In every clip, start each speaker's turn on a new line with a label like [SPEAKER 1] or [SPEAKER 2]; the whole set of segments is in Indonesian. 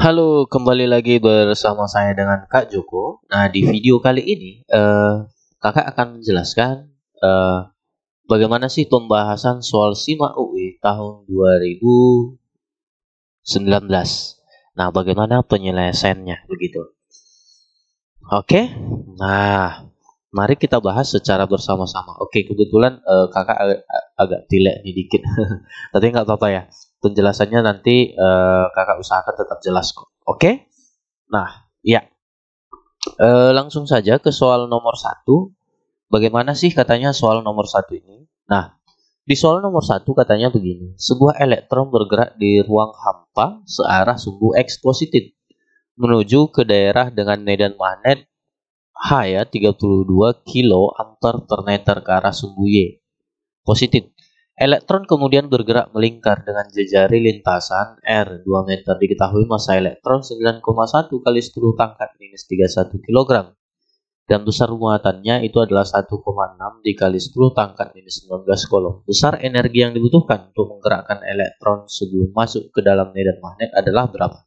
[SPEAKER 1] Halo, kembali lagi bersama saya dengan Kak Joko. Nah, di video kali ini, Kakak akan menjelaskan eh, bagaimana sih pembahasan soal SIMAK UI tahun 2019. Nah, bagaimana penyelesaiannya, begitu. Oke, nah, mari kita bahas secara bersama-sama. Oke, kebetulan Kakak agak tilek nih dikit, tapi nggak apa-apa ya. Penjelasannya nanti Kakak usahakan tetap jelas kok. Oke? Nah, ya. Langsung saja ke soal nomor satu. Bagaimana sih katanya soal nomor satu ini? Nah, di soal nomor satu katanya begini. Sebuah elektron bergerak di ruang hampa searah sumbu X positif menuju ke daerah dengan medan magnet H ya 32 kilo ampere per meter ke arah sumbu Y positif. Elektron kemudian bergerak melingkar dengan jejari lintasan R 2 meter. Diketahui massa elektron 9,1 kali 10 pangkat minus 31 kg. Dan besar muatannya itu adalah 1,6 dikali 10 pangkat minus 19 kolom. Besar energi yang dibutuhkan untuk menggerakkan elektron sebelum masuk ke dalam medan magnet adalah berapa?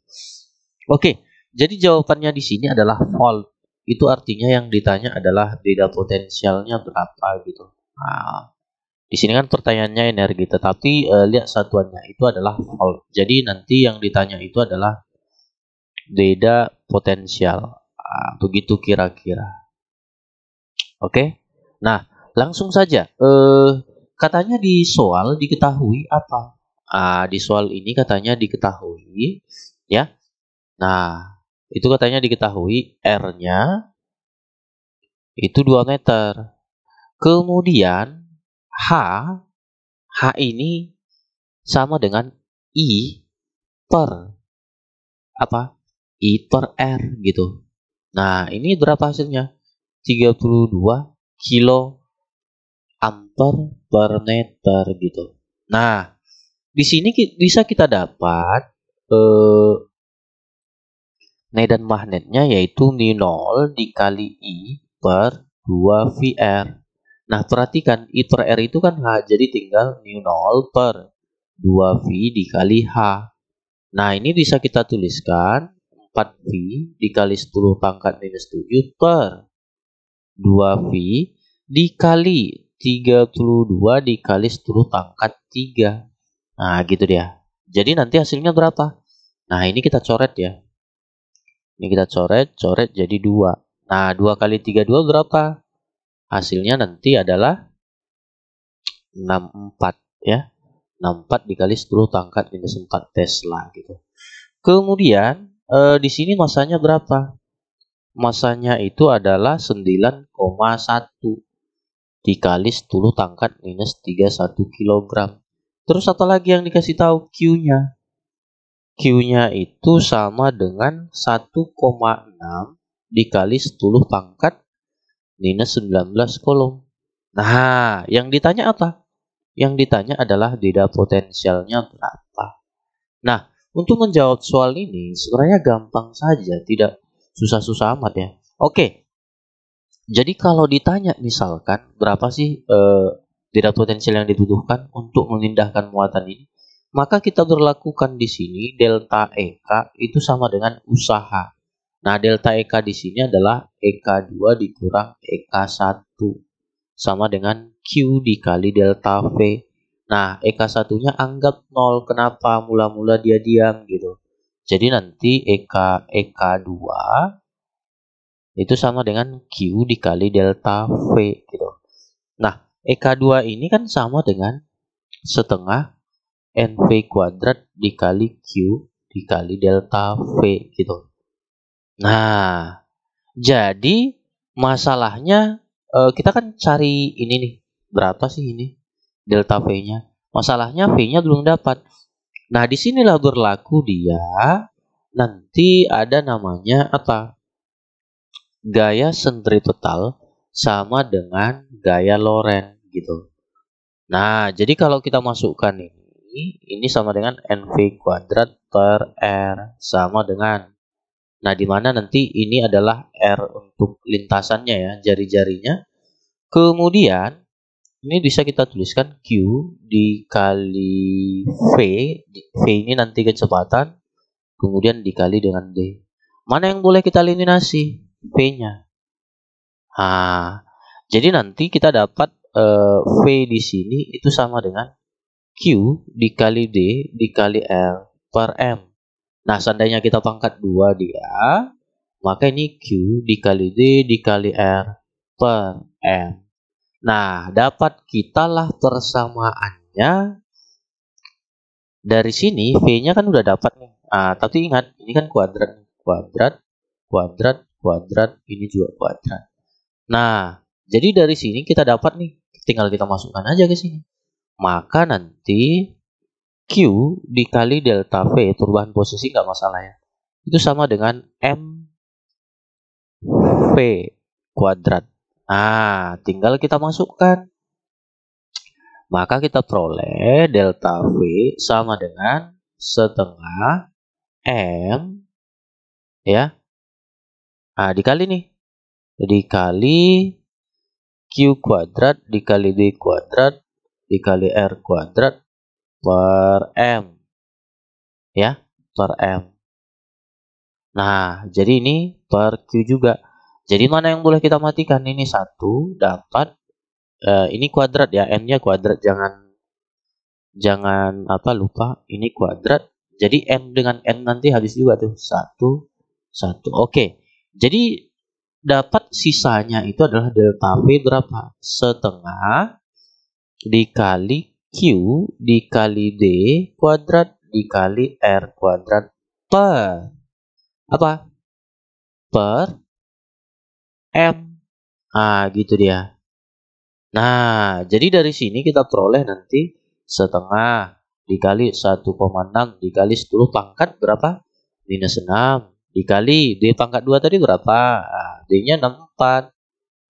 [SPEAKER 1] Oke, jadi jawabannya di sini adalah volt. Itu artinya yang ditanya adalah beda potensialnya berapa gitu. Nah, di sini kan pertanyaannya energi, tetapi lihat satuannya itu adalah volt. Jadi nanti yang ditanya itu adalah beda potensial. Begitu kira-kira. Oke. Nah, langsung saja. Katanya di soal diketahui apa? Di soal ini katanya diketahui, ya. Nah, itu katanya diketahui R-nya itu 2 meter. Kemudian H, H ini sama dengan I per apa? I per R gitu. Nah, ini berapa hasilnya? 32 kilo ampere per meter gitu. Nah, di sini bisa kita dapat eh, medan magnetnya yaitu mu0 dikali I per 2 VR. Nah, perhatikan I per R itu kan H, jadi tinggal mu0 per 2V dikali H. Nah, ini bisa kita tuliskan 4V dikali 10 pangkat minus 7 per 2V dikali 32 dikali 10 pangkat 3. Nah, gitu dia. Jadi nanti hasilnya berapa? Nah, ini kita coret ya. Ini kita coret jadi 2. Nah, 2 kali 32 berapa? Hasilnya nanti adalah 64 ya. 64 dikali 10 pangkat minus 4 Tesla gitu. Kemudian di sini masanya berapa? Masanya itu adalah 9,1 dikali 10 pangkat minus 31 kg. Terus apa lagi yang dikasih tahu? Q-nya. Q-nya itu sama dengan 1,6 dikali 10 pangkat minus 19 kolom. Nah, yang ditanya apa? Yang ditanya adalah beda potensialnya berapa. Nah, untuk menjawab soal ini sebenarnya gampang saja, tidak susah-susah amat ya. Oke, jadi kalau ditanya misalkan berapa sih beda potensial yang dibutuhkan untuk memindahkan muatan ini, maka kita berlakukan di sini delta EK itu sama dengan usaha. Nah, delta EK di sini adalah EK2 dikurang EK1 sama dengan Q dikali delta V. Nah, EK1-nya anggap 0. Kenapa? Mula-mula dia diam gitu. Jadi nanti EK2 itu sama dengan Q dikali delta V gitu. Nah, EK2 ini kan sama dengan setengah NV kuadrat dikali Q dikali delta V gitu. Nah, jadi masalahnya kita kan cari ini nih. Berapa sih ini delta V-nya? Masalahnya V-nya belum dapat. Nah, disinilah berlaku dia nanti ada namanya apa? Gaya sentripetal sama dengan gaya Lorentz gitu. Nah, jadi kalau kita masukkan ini sama dengan NV kuadrat per R sama dengan. Nah, di mana nanti ini adalah R untuk lintasannya ya, jari-jarinya. Kemudian, ini bisa kita tuliskan Q dikali V. V ini nanti kecepatan. kemudian dikali dengan D. Mana yang boleh kita eliminasi? V-nya. Nah, jadi nanti kita dapat V di sini itu sama dengan Q dikali D dikali R per M. Nah, seandainya kita pangkat 2 dia, maka ini Q dikali D dikali R per M. Nah, dapat kitalah persamaannya. Dari sini V-nya kan udah dapat nih. Tapi ingat, ini kan kuadrat. Kuadrat, kuadrat, kuadrat, ini juga kuadrat. Nah, jadi dari sini kita dapat nih. Tinggal kita masukkan aja ke sini. Maka nanti Q dikali delta V, perubahan posisi nggak masalah ya. Itu sama dengan M V kuadrat. Nah, tinggal kita masukkan. Maka kita peroleh delta V sama dengan setengah M ya. Nah, dikali nih. Dikali Q kuadrat dikali D kuadrat dikali R kuadrat per M. Ya, per M. Nah, jadi ini per Q juga. Jadi mana yang boleh kita matikan? Ini 1 dapat ini kuadrat ya, n-nya kuadrat, jangan apa lupa ini kuadrat. Jadi m dengan n nanti habis juga tuh 1. Oke. Jadi dapat sisanya itu adalah delta V berapa? Setengah dikali Q dikali D kuadrat dikali R kuadrat per apa? Per M. Gitu dia. Nah, jadi dari sini kita peroleh nanti setengah dikali 1,6 dikali 10 pangkat berapa? Minus 6 dikali D pangkat 2 tadi berapa? D-nya 64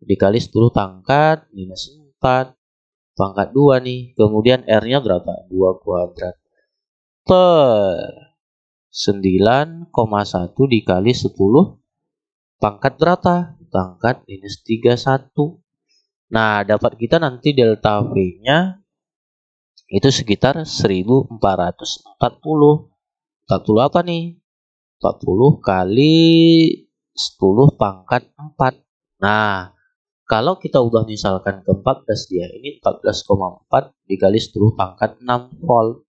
[SPEAKER 1] dikali 10 pangkat minus 4 pangkat 2 nih. Kemudian R-nya berapa? 2 kuadrat per 9,1 dikali 10 pangkat berapa? Pangkat minus 31. Nah, dapat kita nanti delta V-nya itu sekitar 1440. 40 apa nih? 40 kali 10 pangkat 4. Nah, kalau kita ubah misalkan ke 14 dia, ini 14,4 dikali 10 pangkat 6 volt.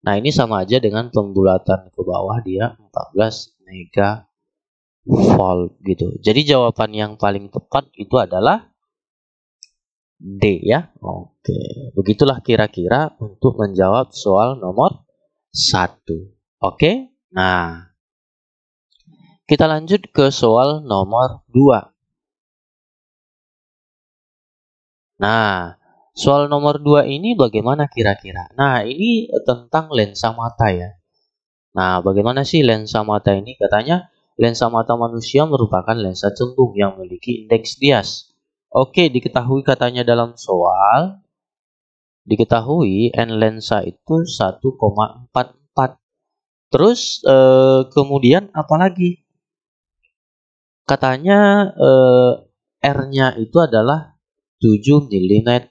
[SPEAKER 1] Nah, ini sama aja dengan pembulatan ke bawah dia 14 mega volt gitu. Jadi jawaban yang paling tepat itu adalah D ya. Oke, begitulah kira-kira untuk menjawab soal nomor 1. Oke, nah kita lanjut ke soal nomor 2. Nah, soal nomor 2 ini bagaimana kira-kira? Nah, ini tentang lensa mata ya. Nah, bagaimana sih lensa mata ini? Katanya lensa mata manusia merupakan lensa cembung yang memiliki indeks bias. Oke, diketahui katanya dalam soal, diketahui N lensa itu 1,44. Terus kemudian apalagi? Katanya R-nya itu adalah 7 mm.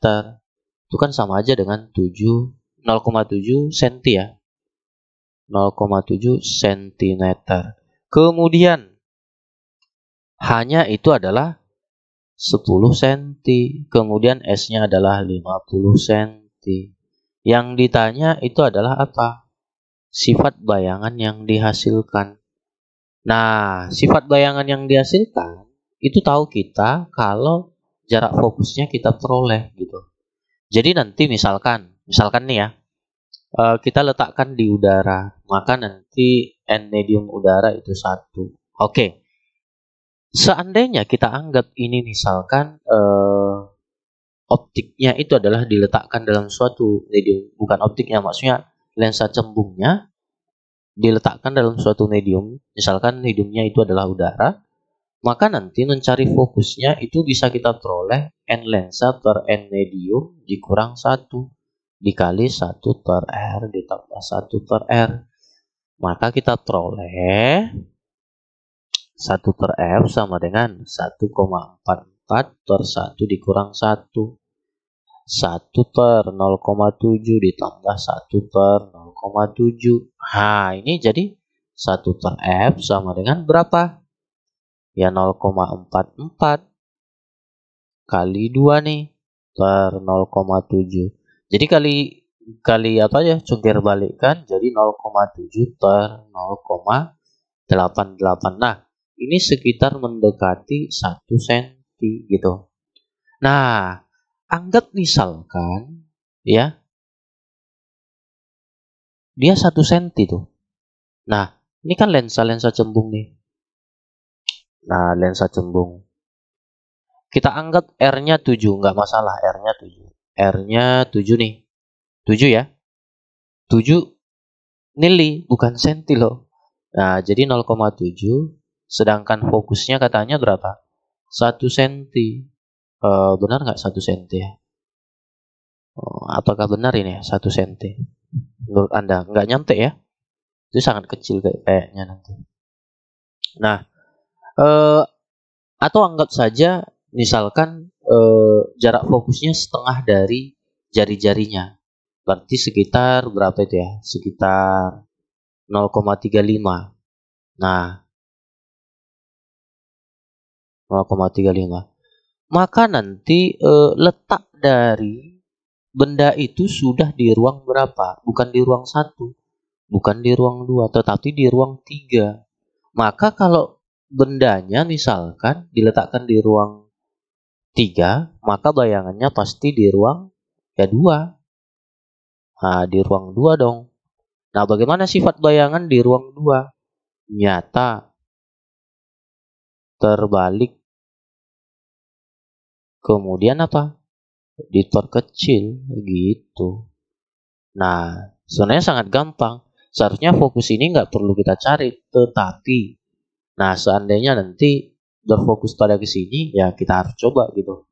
[SPEAKER 1] Itu kan sama aja dengan 0,7 cm ya. 0,7 cm. Kemudian H-nya itu adalah 10 cm, kemudian S-nya adalah 50 cm. Yang ditanya itu adalah apa? Sifat bayangan yang dihasilkan. Nah, sifat bayangan yang dihasilkan itu tahu kita kalau jarak fokusnya kita peroleh gitu. Jadi nanti misalkan nih ya, kita letakkan di udara, maka nanti N medium udara itu 1. Oke. Seandainya kita anggap ini misalkan optiknya itu adalah diletakkan dalam suatu medium, bukan optiknya, maksudnya lensa cembungnya diletakkan dalam suatu medium, misalkan mediumnya itu adalah udara, maka nanti mencari fokusnya itu bisa kita peroleh N lensa per N medium dikurang 1 dikali 1 per R ditambah 1 per R. Maka kita peroleh 1 per F sama dengan 1,44 per 1 dikurang 1. 1 per 0,7 ditambah 1 per 0,7. Nah, ini jadi 1 per F sama dengan berapa? Ya 0,44 kali 2 nih per 0,7. Jadi kali apa ya? Cungkir balikkan jadi 0,7 per 0,88. Nah, ini sekitar mendekati 1 cm gitu. Nah, anggap misalkan ya dia 1 cm tuh. Nah, ini kan lensa cembung nih. Nah, lensa cembung. Kita anggap R-nya 7, nggak masalah, R-nya 7. R-nya 7 nih. 7 ya. 7 mili, bukan senti loh. Nah, jadi 0,7, sedangkan fokusnya katanya berapa? 1 cm. Benar nggak 1 cm ya? Apakah benar ini 1 cm? Menurut Anda, nggak nyampe ya? Itu sangat kecil kayaknya nanti. Nah, atau anggap saja misalkan jarak fokusnya setengah dari jari-jarinya. Berarti sekitar berapa itu ya? Sekitar 0,35. Nah, 0,35. Maka nanti letak dari benda itu sudah di ruang berapa? Bukan di ruang 1, bukan di ruang 2, tetapi di ruang 3. Maka kalau bendanya misalkan diletakkan di ruang 3, maka bayangannya pasti di ruang ya 2. Nah, di ruang 2 dong. Nah, bagaimana sifat bayangan di ruang 2? Nyata, terbalik, kemudian apa? Diperkecil gitu. Nah, sebenarnya sangat gampang. Seharusnya fokus ini nggak perlu kita cari, tetapi nah seandainya nanti berfokus pada ke sini, ya kita harus coba gitu.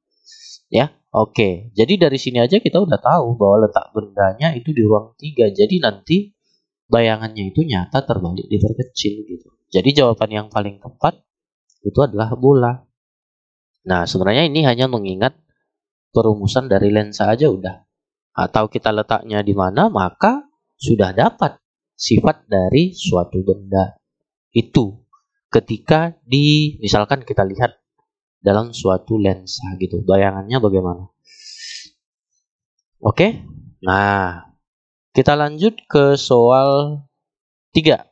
[SPEAKER 1] Ya, oke. Jadi dari sini aja kita udah tahu bahwa letak bendanya itu di ruang 3. Jadi nanti bayangannya itu nyata terbalik diperkecil gitu. Jadi jawaban yang paling tepat itu adalah bola. Nah, sebenarnya ini hanya mengingat perumusan dari lensa aja udah. Atau kita letaknya di mana, maka sudah dapat sifat dari suatu benda itu ketika misalkan kita lihat dalam suatu lensa gitu. Bayangannya bagaimana? Oke. Nah, kita lanjut ke soal 3.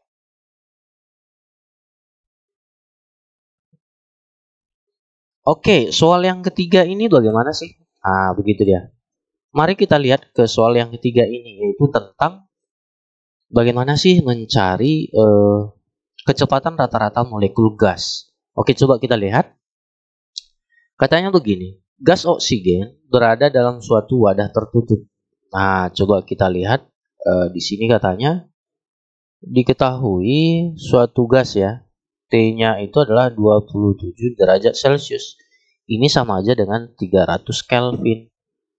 [SPEAKER 1] Oke, soal yang ketiga ini bagaimana sih? Ah, begitu dia. Mari kita lihat ke soal yang ketiga ini, yaitu tentang bagaimana sih mencari kecepatan rata-rata molekul gas. Oke, coba kita lihat. Katanya begini, gas oksigen berada dalam suatu wadah tertutup. Nah, coba kita lihat di sini katanya diketahui suatu gas ya, T-nya itu adalah 27 derajat Celcius. Ini sama aja dengan 300 Kelvin.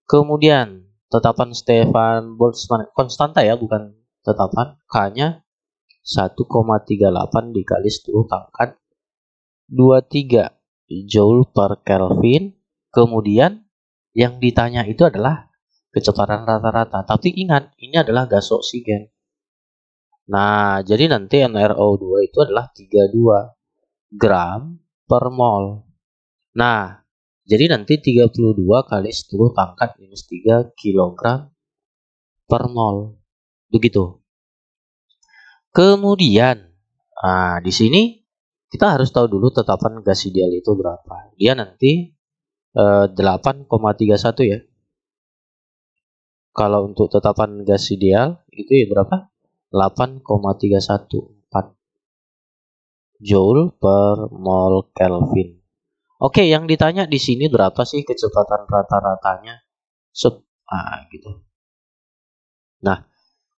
[SPEAKER 1] Kemudian tetapan Stefan Boltzmann konstanta ya, bukan tetapan, K-nya 1,38 dikali 10 pangkat 23 Joule per Kelvin. Kemudian yang ditanya itu adalah kecepatan rata-rata. Tapi ingat, ini adalah gas oksigen. Nah, jadi nanti NRO2 itu adalah 32 gram per mol. Nah, jadi nanti 32 kali 10 pangkat minus 3 kilogram per mol. Begitu. Kemudian, di sini kita harus tahu dulu tetapan gas ideal itu berapa. Dia nanti 8,31 ya. Kalau untuk tetapan gas ideal itu ya berapa? 8,314 Joule per mol Kelvin. Oke, yang ditanya di sini berapa sih kecepatan rata-ratanya? Gitu. Nah,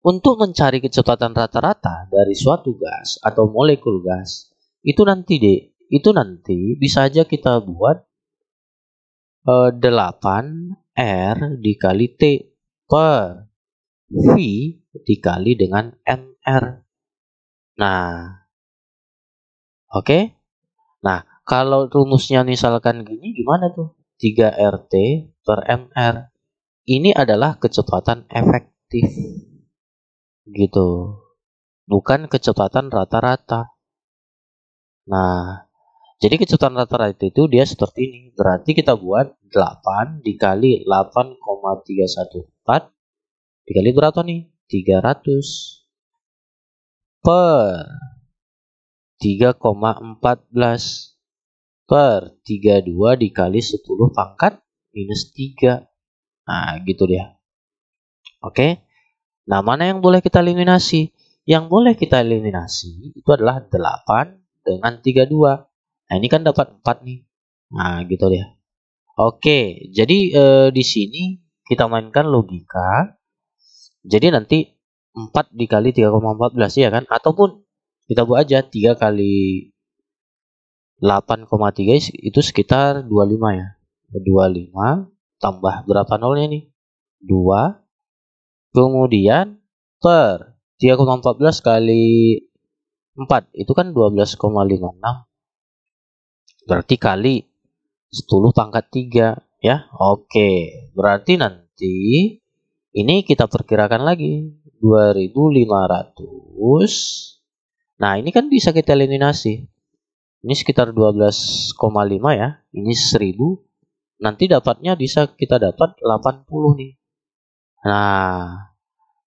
[SPEAKER 1] untuk mencari kecepatan rata-rata dari suatu gas atau molekul gas, itu nanti bisa aja kita buat 8R dikali T per V dikali dengan MR. Nah, oke. Nah, kalau rumusnya misalkan gini, gimana tuh? 3RT per MR. Ini adalah kecepatan efektif. Gitu. bukan kecepatan rata-rata. Nah, jadi kecepatan rata-rata itu dia seperti ini. Berarti kita buat 8 dikali 8,314 dikali berapa nih? 300 per 3,14 per 32 dikali 10 pangkat minus 3. Nah, gitu dia. Oke. Nah, mana yang boleh kita eliminasi? Yang boleh kita eliminasi itu adalah 8 dengan 32. Nah, ini kan dapat 4 nih. Nah, gitu dia. Oke, jadi di sini kita mainkan logika. Jadi nanti 4 dikali 3,14 ya kan? Ataupun kita buat aja 3 kali 8,3 itu sekitar 25 ya. 25 tambah berapa nolnya nih? 2. Kemudian per 3,14 kali 4 itu kan 12,56. Berarti kali 10 pangkat 3 ya. Oke, berarti nanti ini kita perkirakan lagi 2500. Nah, ini kan bisa kita eliminasi. Ini sekitar 12,5 ya. Ini 1000. Nanti dapatnya bisa kita dapat 80 nih. Nah,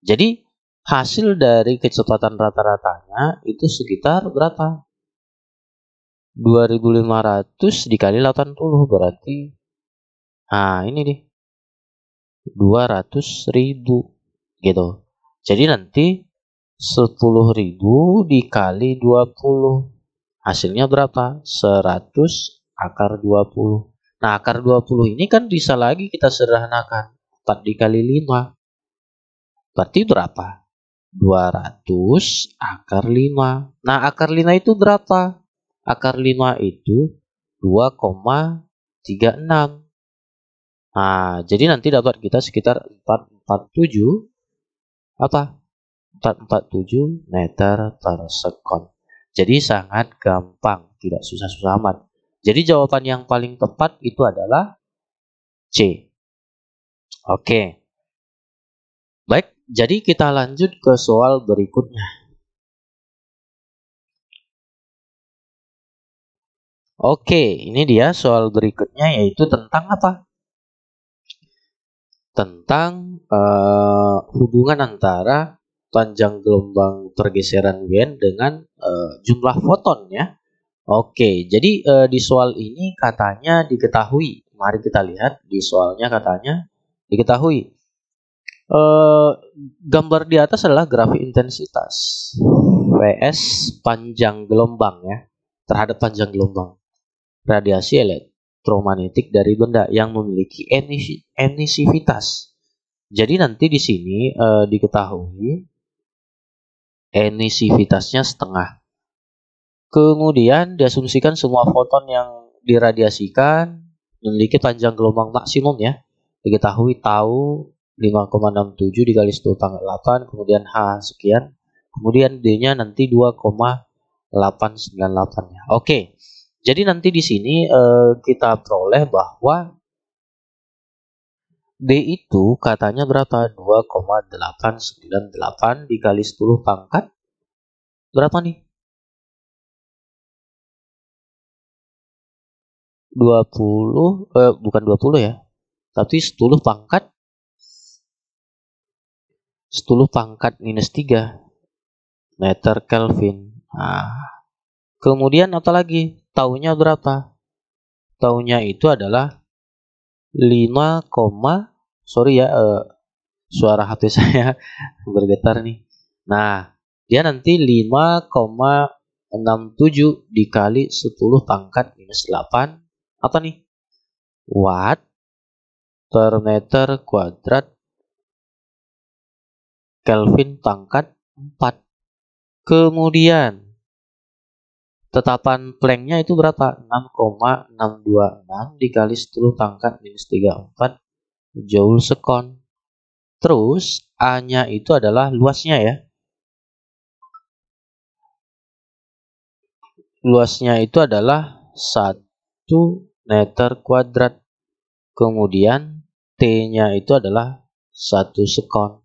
[SPEAKER 1] jadi hasil dari kecepatan rata-ratanya itu sekitar berapa? 2500 dikali 80 berarti. Nah, ini nih. 200.000 gitu. Jadi nanti 10.000 dikali 20. Hasilnya berapa? 100 akar 20. Nah, akar 20 ini kan bisa lagi kita sederhanakan. 4 dikali 5. Berarti berapa? 200 akar 5. Nah, akar 5 itu berapa? Akar 5 itu 2,36. Nah, jadi nanti dapat kita sekitar 447 apa? 447 meter per sekon. Jadi sangat gampang, tidak susah-susah amat. Jadi jawaban yang paling tepat itu adalah C. Oke. Baik, jadi kita lanjut ke soal berikutnya. Oke, ini dia soal berikutnya yaitu tentang apa? Tentang hubungan antara panjang gelombang pergeseran Wien dengan jumlah foton ya. Oke, jadi di soal ini katanya diketahui. Mari kita lihat di soalnya katanya diketahui. Gambar di atas adalah grafik intensitas Vs panjang gelombang ya terhadap panjang gelombang radiasi elektromagnetik dari benda yang memiliki emisivitas. Jadi nanti di sini diketahui emisivitasnya setengah. Kemudian diasumsikan semua foton yang diradiasikan memiliki panjang gelombang maksimum ya. Diketahui tahu 5,67 dikali 10 pangkat 8, kemudian H sekian, kemudian D-nya nanti 2,898 ya. Oke. Jadi nanti di sini kita peroleh bahwa D itu katanya berapa? 2,898 dikali 10 pangkat berapa nih? 20 bukan 20 ya. Tapi 10 pangkat minus 3 meter Kelvin. Nah, kemudian apa lagi? Taunya berapa? Taunya itu adalah 5, sorry ya, suara HP saya bergetar nih. Nah, dia nanti 5,67 dikali 10 pangkat minus 8 apa nih? Watt per meter kuadrat Kelvin pangkat 4. Kemudian tetapan Planck-nya itu berapa? 6,626 dikali 10 pangkat minus 34 Joule sekon. Terus A-nya itu adalah luasnya ya. Luasnya itu adalah 1 meter kuadrat. Kemudian T-nya itu adalah 1 sekon.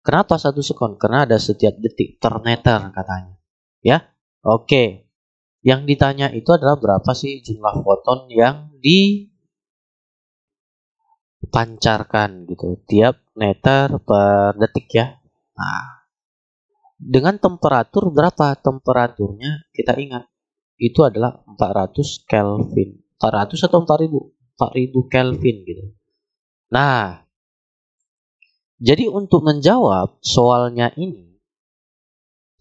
[SPEAKER 1] Kenapa 1 sekon? Karena ada setiap detik per meter katanya. Ya, oke. Yang ditanya itu adalah berapa sih jumlah foton yang dipancarkan gitu tiap meter per detik ya. Nah, dengan temperatur berapa? Temperaturnya kita ingat itu adalah 400 Kelvin. 400 atau 4000? 4000 Kelvin gitu. Nah, jadi untuk menjawab soalnya ini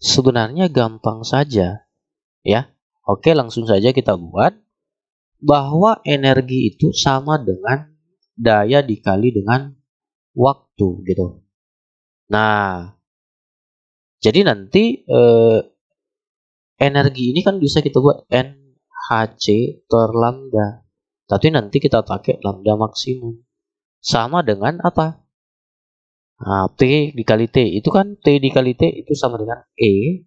[SPEAKER 1] sebenarnya gampang saja ya. Oke, langsung saja kita buat bahwa energi itu sama dengan daya dikali dengan waktu gitu. Nah, jadi nanti energi ini kan bisa kita buat NHC per lambda. Tapi nanti kita pakai lambda maksimum. Sama dengan apa? Nah, T dikali T. Itu kan T dikali T itu sama dengan E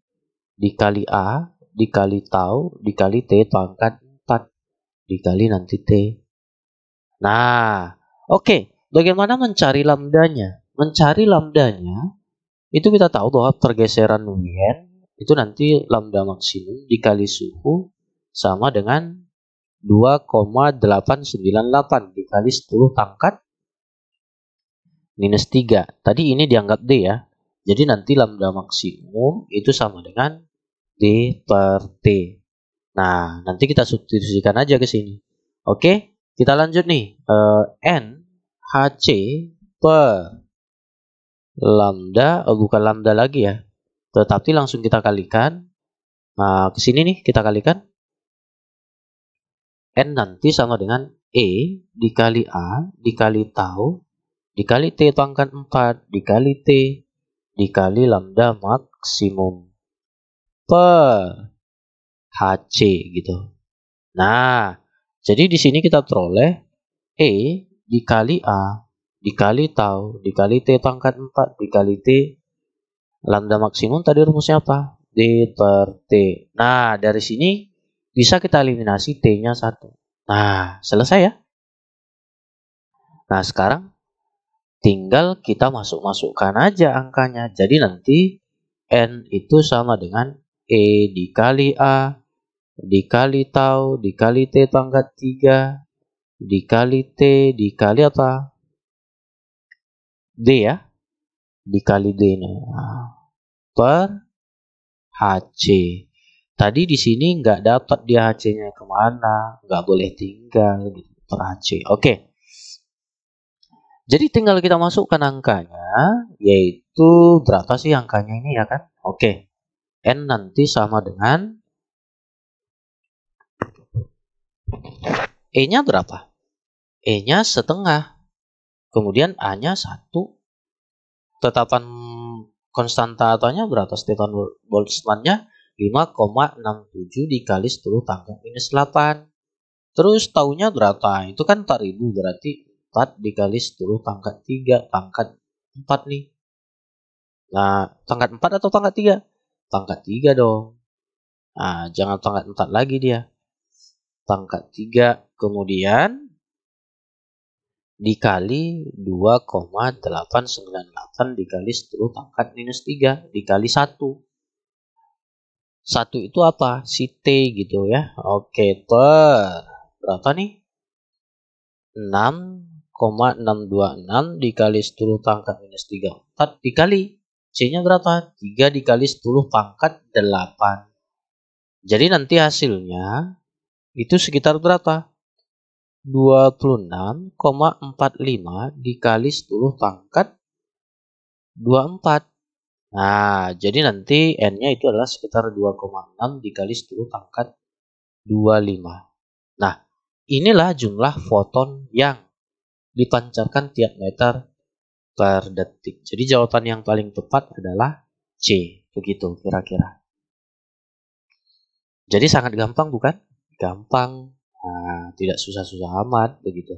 [SPEAKER 1] dikali A dikali tau dikali T pangkat 4 dikali nanti T. Nah, oke. Bagaimana mencari lambdanya? Mencari lambdanya, itu kita tahu bahwa pergeseran Wien itu nanti lambda maksimum dikali suhu sama dengan 2,898 dikali 10 pangkat minus 3. Tadi ini dianggap D ya. Jadi nanti lambda maksimum itu sama dengan D per T. Nah, nanti kita substitusikan aja ke sini. Oke, kita lanjut nih. N HC per lambda, bukan lambda lagi ya. Tetapi langsung kita kalikan. Nah, ke sini nih kita kalikan. N nanti sama dengan E dikali A dikali tau dikali T pangkat 4 dikali T dikali lambda maksimum per HC gitu. Nah, jadi di sini kita peroleh E dikali A dikali tau dikali T pangkat 4 dikali T lambda maksimum tadi rumusnya apa? D per T. Nah, dari sini bisa kita eliminasi T-nya 1. Nah, selesai ya. Nah, sekarang tinggal kita masukkan aja angkanya. Jadi nanti N itu sama dengan E dikali A dikali tau dikali T pangkat 3 dikali T dikali apa? D ya. Dikali D per HC. Tadi di sini nggak dapat dia HC-nya kemana, nggak boleh tinggal gitu, per HC. Oke. Jadi tinggal kita masukkan angkanya, yaitu berapa sih angkanya ini ya kan? Oke. N nanti sama dengan E-nya berapa? E-nya setengah. Kemudian A-nya 1. Tetapan konstanta ataunya berapa? Stefan Boltzmann-nya 5,67 dikali 10 pangkat minus 8. Terus taunya berapa? Itu kan 4000, berarti 4 dikali 10 pangkat 3 pangkat 4 nih. Nah, pangkat 4 atau pangkat 3? Pangkat 3 dong. Nah, jangan pangkat 4 lagi dia. Pangkat 3. Kemudian dikali 2,898 dikali 10 pangkat minus 3 dikali 1. 1 itu apa? Si T gitu ya. Oke, per berapa nih? 6,626 dikali 10 pangkat minus 34 dikali C-nya berapa? 3 dikali 10 pangkat 8. Jadi nanti hasilnya itu sekitar berapa? 26,45 dikali 10 pangkat 24. Nah, jadi nanti N-nya itu adalah sekitar 2,6 dikali 10 pangkat 25. Nah, inilah jumlah foton yang dipancarkan tiap meter per detik. Jadi jawaban yang paling tepat adalah C. Begitu kira-kira. Jadi sangat gampang bukan? Gampang. Nah, tidak susah-susah amat begitu.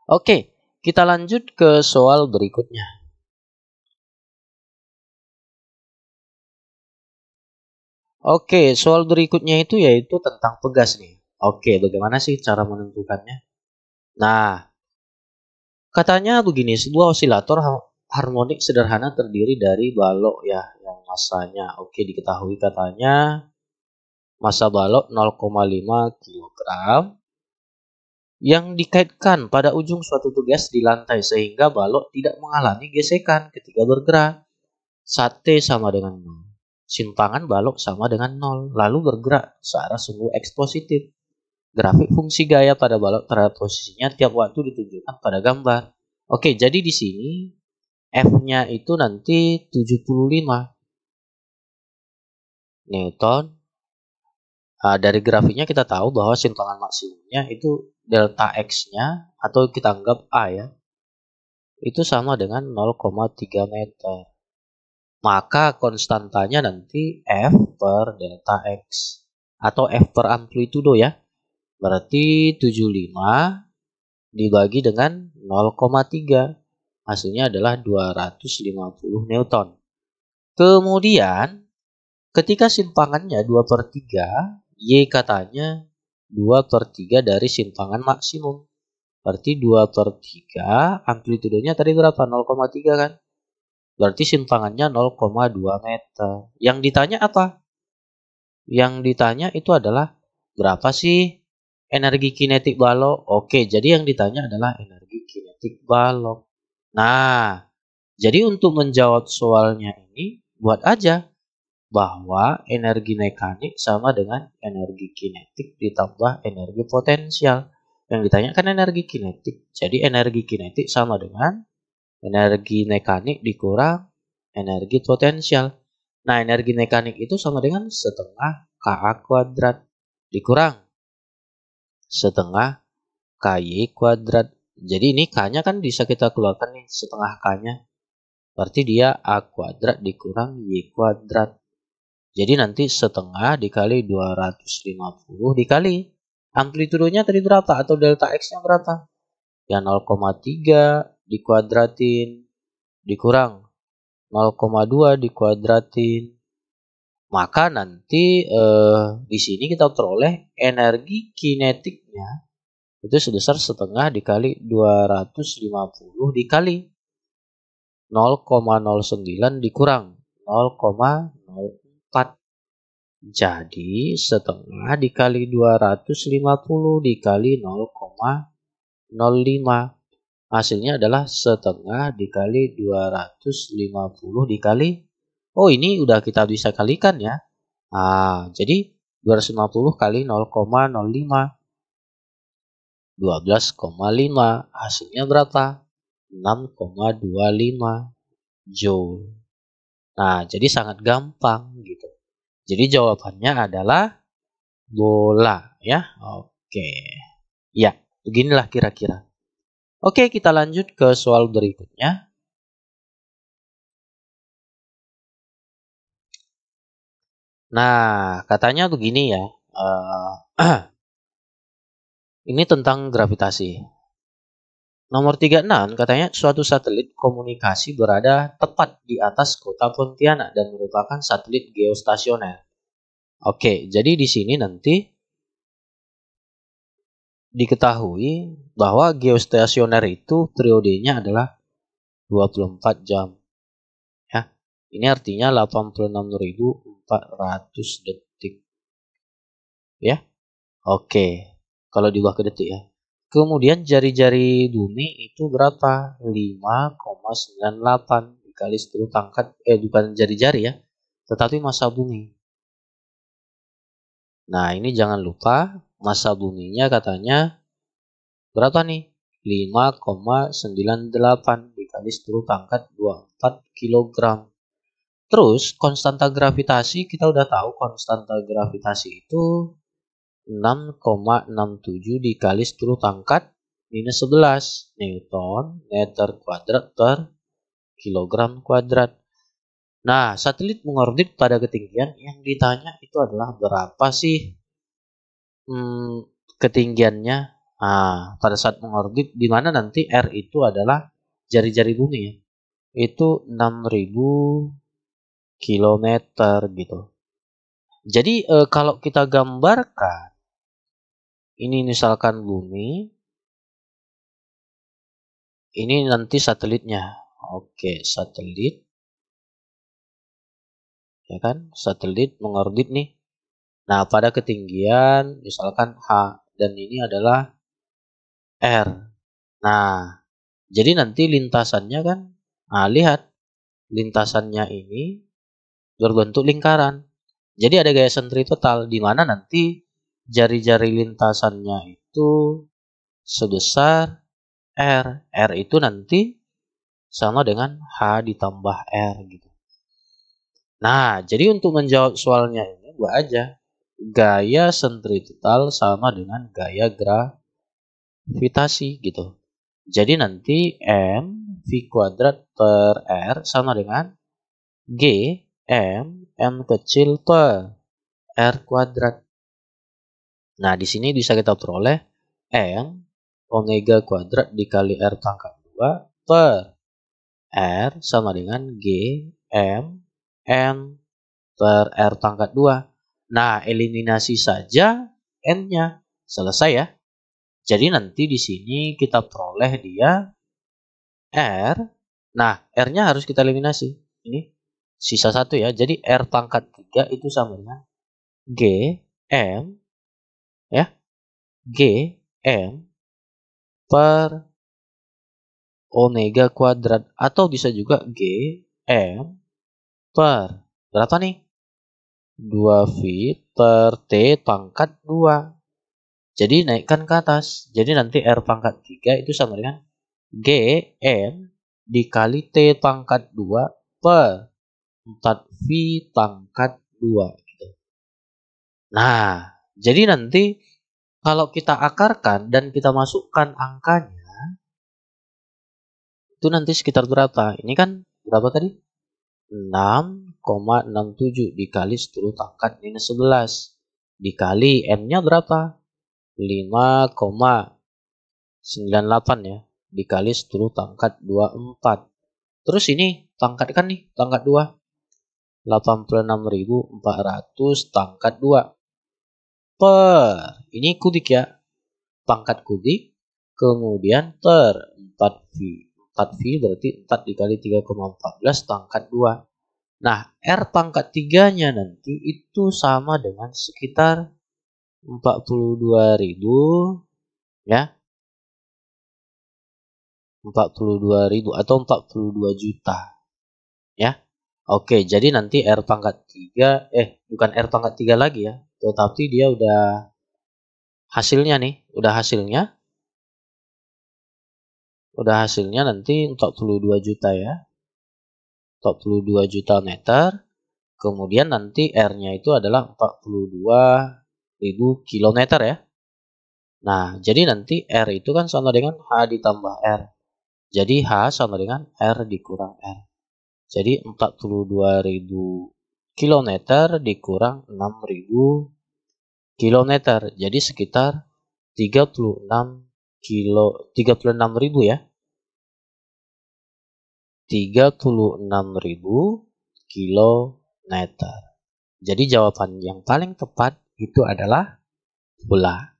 [SPEAKER 1] Oke, kita lanjut ke soal berikutnya. Oke, soal berikutnya itu yaitu tentang pegas nih. Oke, bagaimana sih cara menentukannya? Nah, katanya begini, sebuah osilator harmonik sederhana terdiri dari balok ya, yang masanya oke diketahui katanya massa balok 0,5 kg yang dikaitkan pada ujung suatu tugas di lantai sehingga balok tidak mengalami gesekan ketika bergerak. Saat T sama dengan 0, simpangan balok sama dengan 0, lalu bergerak searah sumbu X positif. Grafik fungsi gaya pada balok terhadap posisinya tiap waktu ditunjukkan pada gambar. Oke, jadi di sini F-nya itu nanti 75 Newton. Dari grafiknya kita tahu bahwa simpangan maksimumnya itu delta X-nya atau kita anggap A ya, itu sama dengan 0,3 meter. Maka konstantanya nanti F per delta X atau F per amplitudo ya. Berarti 75 dibagi dengan 0,3. Hasilnya adalah 250 Newton. Kemudian ketika simpangannya 2/3, Y katanya 2/3 dari simpangan maksimum. Berarti 2/3 amplitudonya tadi berapa? 0,3 kan? Berarti simpangannya 0,2 meter. Yang ditanya apa? Yang ditanya itu adalah berapa sih energi kinetik balok? Oke, jadi yang ditanya adalah energi kinetik balok. Nah, jadi untuk menjawab soalnya ini, buat aja bahwa energi mekanik sama dengan energi kinetik ditambah energi potensial. Yang ditanyakan energi kinetik. Jadi energi kinetik sama dengan energi mekanik dikurang energi potensial. Nah, energi mekanik itu sama dengan setengah Ka kuadrat dikurang setengah Ky kuadrat. Jadi ini K-nya kan bisa kita keluarkan nih, setengah K-nya. Berarti dia A kuadrat dikurang Y kuadrat. Jadi nanti setengah dikali 250 dikali amplitudonya tadi berapa atau delta X-nya berapa? Ya 0,3 dikuadratin dikurang 0,2 dikuadratin. Maka nanti di sini kita peroleh energi kinetiknya itu sebesar setengah dikali 250 dikali 0,09 dikurang 0,04. Jadi setengah dikali 250 dikali 0,05. Hasilnya adalah setengah dikali 250 dikali. Oh, ini udah kita bisa kalikan ya. Jadi 250 kali 0,05. 12,5. Hasilnya berapa? 6,25 Joule. Nah, jadi sangat gampang gitu. Jadi jawabannya adalah bola ya. Oke. Ya, beginilah kira-kira. Oke, kita lanjut ke soal berikutnya. Nah, katanya begini ya. Ini tentang gravitasi. Nomor 36 katanya suatu satelit komunikasi berada tepat di atas kota Pontianak dan merupakan satelit geostasioner. Oke, jadi di sini nanti diketahui bahwa geostasioner itu periodenya adalah 24 jam. Ya, ini artinya 86.400 detik. Ya, oke. Kalau diubah ke detik ya. Kemudian jari-jari bumi itu berapa? 5,98 dikali 10 pangkat, bukan jari-jari ya, tetapi massa bumi. Nah, ini jangan lupa massa buminya katanya berapa nih? 5,98 dikali 10 pangkat 24 kg. Terus konstanta gravitasi kita udah tahu konstanta gravitasi itu 6,67 dikali 10 pangkat minus 11 Newton meter kuadrat per kilogram kuadrat. Nah, satelit mengorbit pada ketinggian yang ditanya itu adalah berapa sih ketinggiannya? Pada saat mengorbit di mana nanti R itu adalah jari-jari bumi ya. Itu 6.000 kilometer gitu. Jadi kalau kita gambarkan ini misalkan bumi, ini nanti satelitnya. Oke, satelit. Ya kan? Satelit mengorbit nih. Nah, pada ketinggian misalkan H dan ini adalah R. Nah, jadi nanti lintasannya kan, nah lihat lintasannya ini berbentuk lingkaran. Jadi ada gaya sentripetal di mana nanti jari-jari lintasannya itu sebesar R. R itu nanti sama dengan H ditambah R gitu. Nah, jadi untuk menjawab soalnya ini buat aja. Gaya sentripetal sama dengan gaya gravitasi gitu. Jadi nanti M V kuadrat per R sama dengan G M kecil per R kuadrat. Nah, di sini bisa kita peroleh M omega kuadrat dikali R pangkat 2 per R sama dengan G M per R pangkat 2. Nah, eliminasi saja N-nya. Selesai ya. Jadi nanti di sini kita peroleh dia R. Nah, R-nya harus kita eliminasi. Ini sisa 1 ya. Jadi R pangkat 3 itu sama dengan G M ya. G M per omega kuadrat atau bisa juga G M per berapa nih? 2V per T pangkat 2. Jadi naikkan ke atas. Jadi nanti R pangkat 3 itu sama dengan G M dikali T pangkat 2 per 4V pangkat 2. Gitu. Nah, jadi nanti kalau kita akarkan dan kita masukkan angkanya, itu nanti sekitar berapa? Ini kan berapa tadi? 6,67 dikali 10 pangkat minus 11. Dikali N-nya berapa? 5,98 ya. Dikali 10 pangkat 24. Terus ini pangkat kan nih, pangkat 2. 86.400 pangkat 2. Per, ini kubik ya. Pangkat kubik, kemudian per 4V. 4V berarti 4 dikali 3,14 pangkat 2. Nah, R pangkat 3-nya nanti itu sama dengan sekitar 42.000 ya. 42.000 atau 42 juta ya. Oke, jadi nanti R pangkat 3 bukan R pangkat 3 lagi ya, tetapi dia udah hasilnya nih, udah hasilnya nanti 42 juta ya. 42 juta meter. Kemudian nanti R-nya itu adalah 42.000 kilometer ya. Nah, jadi nanti R itu kan sama dengan H ditambah R. Jadi H sama dengan R dikurang R. Jadi 42.000 kilometer dikurang 6.000 kilometer. Jadi sekitar 36.000 ya. 36.000 kilometer. Jadi jawaban yang paling tepat itu adalah bola.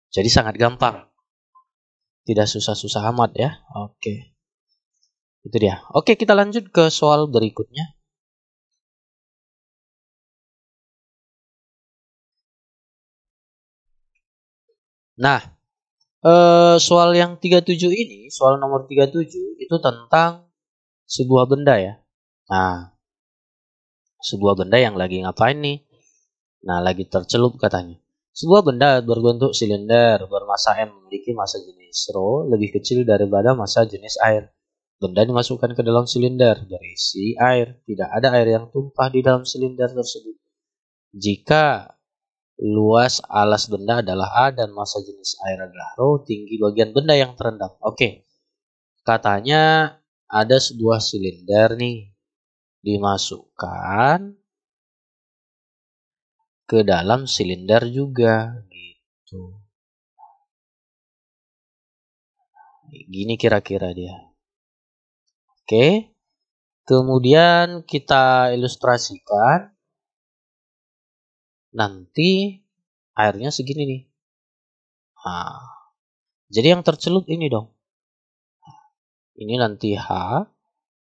[SPEAKER 1] Jadi sangat gampang. Tidak susah-susah amat ya. Oke. Itu dia. Oke, kita lanjut ke soal berikutnya. Nah, soal yang 37 ini, soal nomor 37 itu tentang sebuah benda ya. Nah, sebuah benda yang lagi ngapain nih? Nah, lagi tercelup katanya. Sebuah benda berbentuk silinder bermasa M memiliki massa jenis ρ lebih kecil daripada massa jenis air. Benda dimasukkan ke dalam silinder berisi air. Tidak ada air yang tumpah di dalam silinder tersebut. Jika luas alas benda adalah A dan massa jenis air adalah ρ, tinggi bagian benda yang terendam. Oke, katanya ada sebuah silinder nih dimasukkan ke dalam silinder juga gitu. Gini kira-kira dia. Oke. Kemudian kita ilustrasikan. Nanti airnya segini nih. Nah, jadi yang tercelup ini dong. Ini nanti H,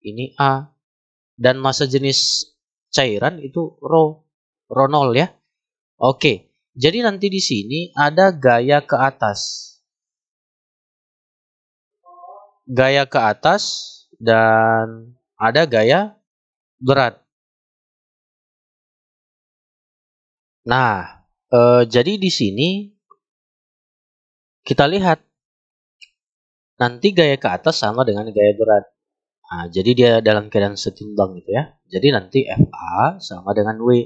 [SPEAKER 1] ini A. Dan massa jenis cairan itu rho 0 ya. Oke, jadi nanti di sini ada gaya ke atas. Gaya ke atas dan ada gaya berat. Nah, jadi di sini kita lihat nanti gaya ke atas sama dengan gaya berat. Nah, jadi dia dalam keadaan setimbang gitu ya. Jadi nanti FA sama dengan W.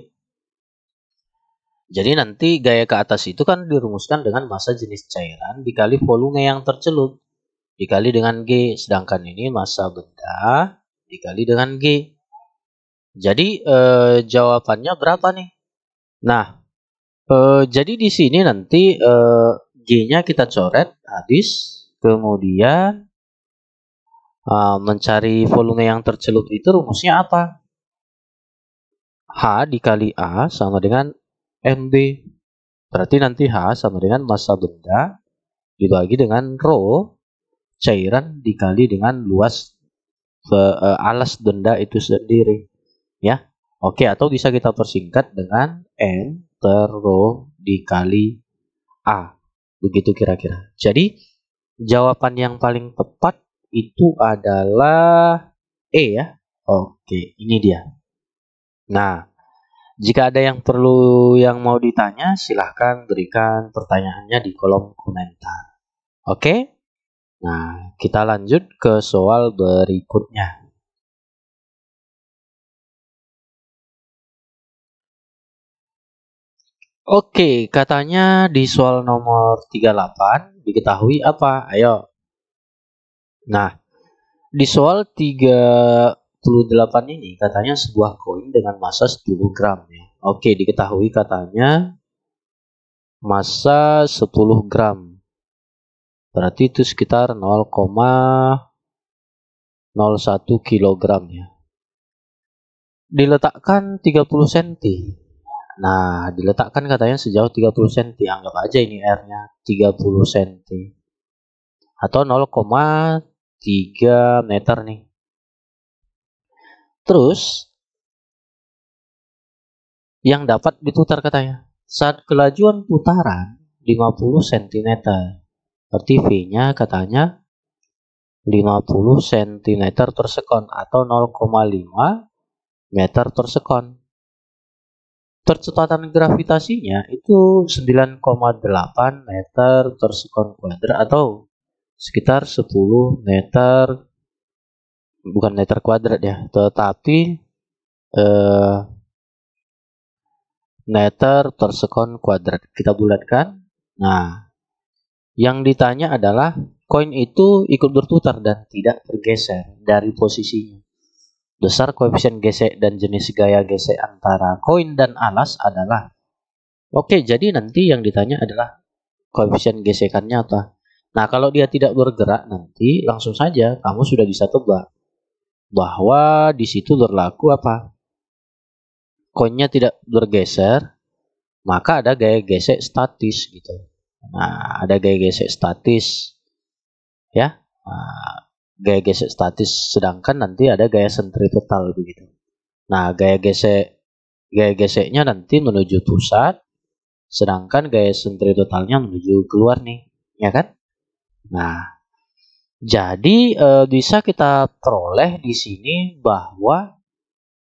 [SPEAKER 1] Jadi nanti gaya ke atas itu kan dirumuskan dengan massa jenis cairan dikali volume yang tercelup dikali dengan G. Sedangkan ini massa benda dikali dengan G. Jadi jawabannya berapa nih? Nah, jadi di sini nanti G-nya kita coret habis. Kemudian mencari volume yang tercelup itu rumusnya apa? H dikali A sama dengan MB. Berarti nanti H sama dengan massa benda dibagi dengan rho cairan dikali dengan luas alas benda itu sendiri. Ya, oke, atau bisa kita persingkat dengan M per rho dikali A. Begitu kira-kira. Jadi, jawaban yang paling tepat itu adalah E ya. Oke, ini dia. Nah, jika ada yang perlu yang mau ditanya, silahkan berikan pertanyaannya di kolom komentar. Oke? Nah, kita lanjut ke soal berikutnya. Oke, katanya di soal nomor 38 diketahui apa? Ayo. Nah, di soal 38 ini katanya sebuah koin dengan massa 10 gram ya. Oke, diketahui katanya massa 10 gram. Berarti itu sekitar 0,01 kilogram ya. Diletakkan 30 cm. Nah, diletakkan katanya sejauh 30 cm. Anggap aja ini R-nya 30 cm. Atau 0,3 meter nih. Terus yang dapat diputar katanya saat kelajuan putaran 50 cm. Berarti V-nya katanya 50 cm per sekon atau 0,5 meter per sekon. Percepatan gravitasinya itu 9,8 meter per sekon kuadrat atau sekitar 10 meter, bukan meter kuadrat ya, tetapi meter per sekon kuadrat. Kita bulatkan. Nah, yang ditanya adalah koin itu ikut berputar dan tidak bergeser dari posisinya. Besar koefisien gesek dan jenis gaya gesek antara koin dan alas adalah. Oke, jadi nanti yang ditanya adalah koefisien gesekannya apa. Nah, kalau dia tidak bergerak nanti langsung saja kamu sudah bisa tebak bahwa di situ berlaku apa? Koinnya tidak bergeser, maka ada gaya gesek statis gitu. Nah, ada gaya gesek statis ya. Nah, gaya gesek statis, sedangkan nanti ada gaya sentripetal begitu. Nah, gaya geseknya nanti menuju pusat, sedangkan gaya sentripetalnya menuju keluar nih, ya kan? Nah, jadi bisa kita peroleh di sini bahwa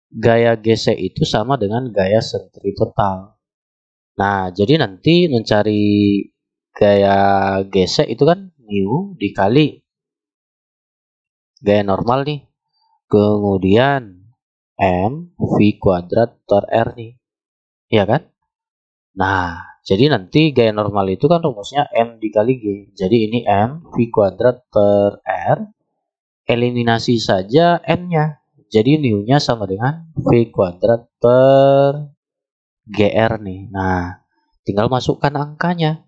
[SPEAKER 1] gaya gesek itu sama dengan gaya sentripetal. Nah, jadi nanti mencari gaya gesek itu kan mu dikali gaya normal nih. Kemudian M V kuadrat per R nih. Iya kan? Nah, jadi nanti gaya normal itu kan rumusnya M dikali G. Jadi ini M V kuadrat per R. Eliminasi saja M-nya. Jadi mu-nya sama dengan V kuadrat per GR nih. Nah, tinggal masukkan angkanya.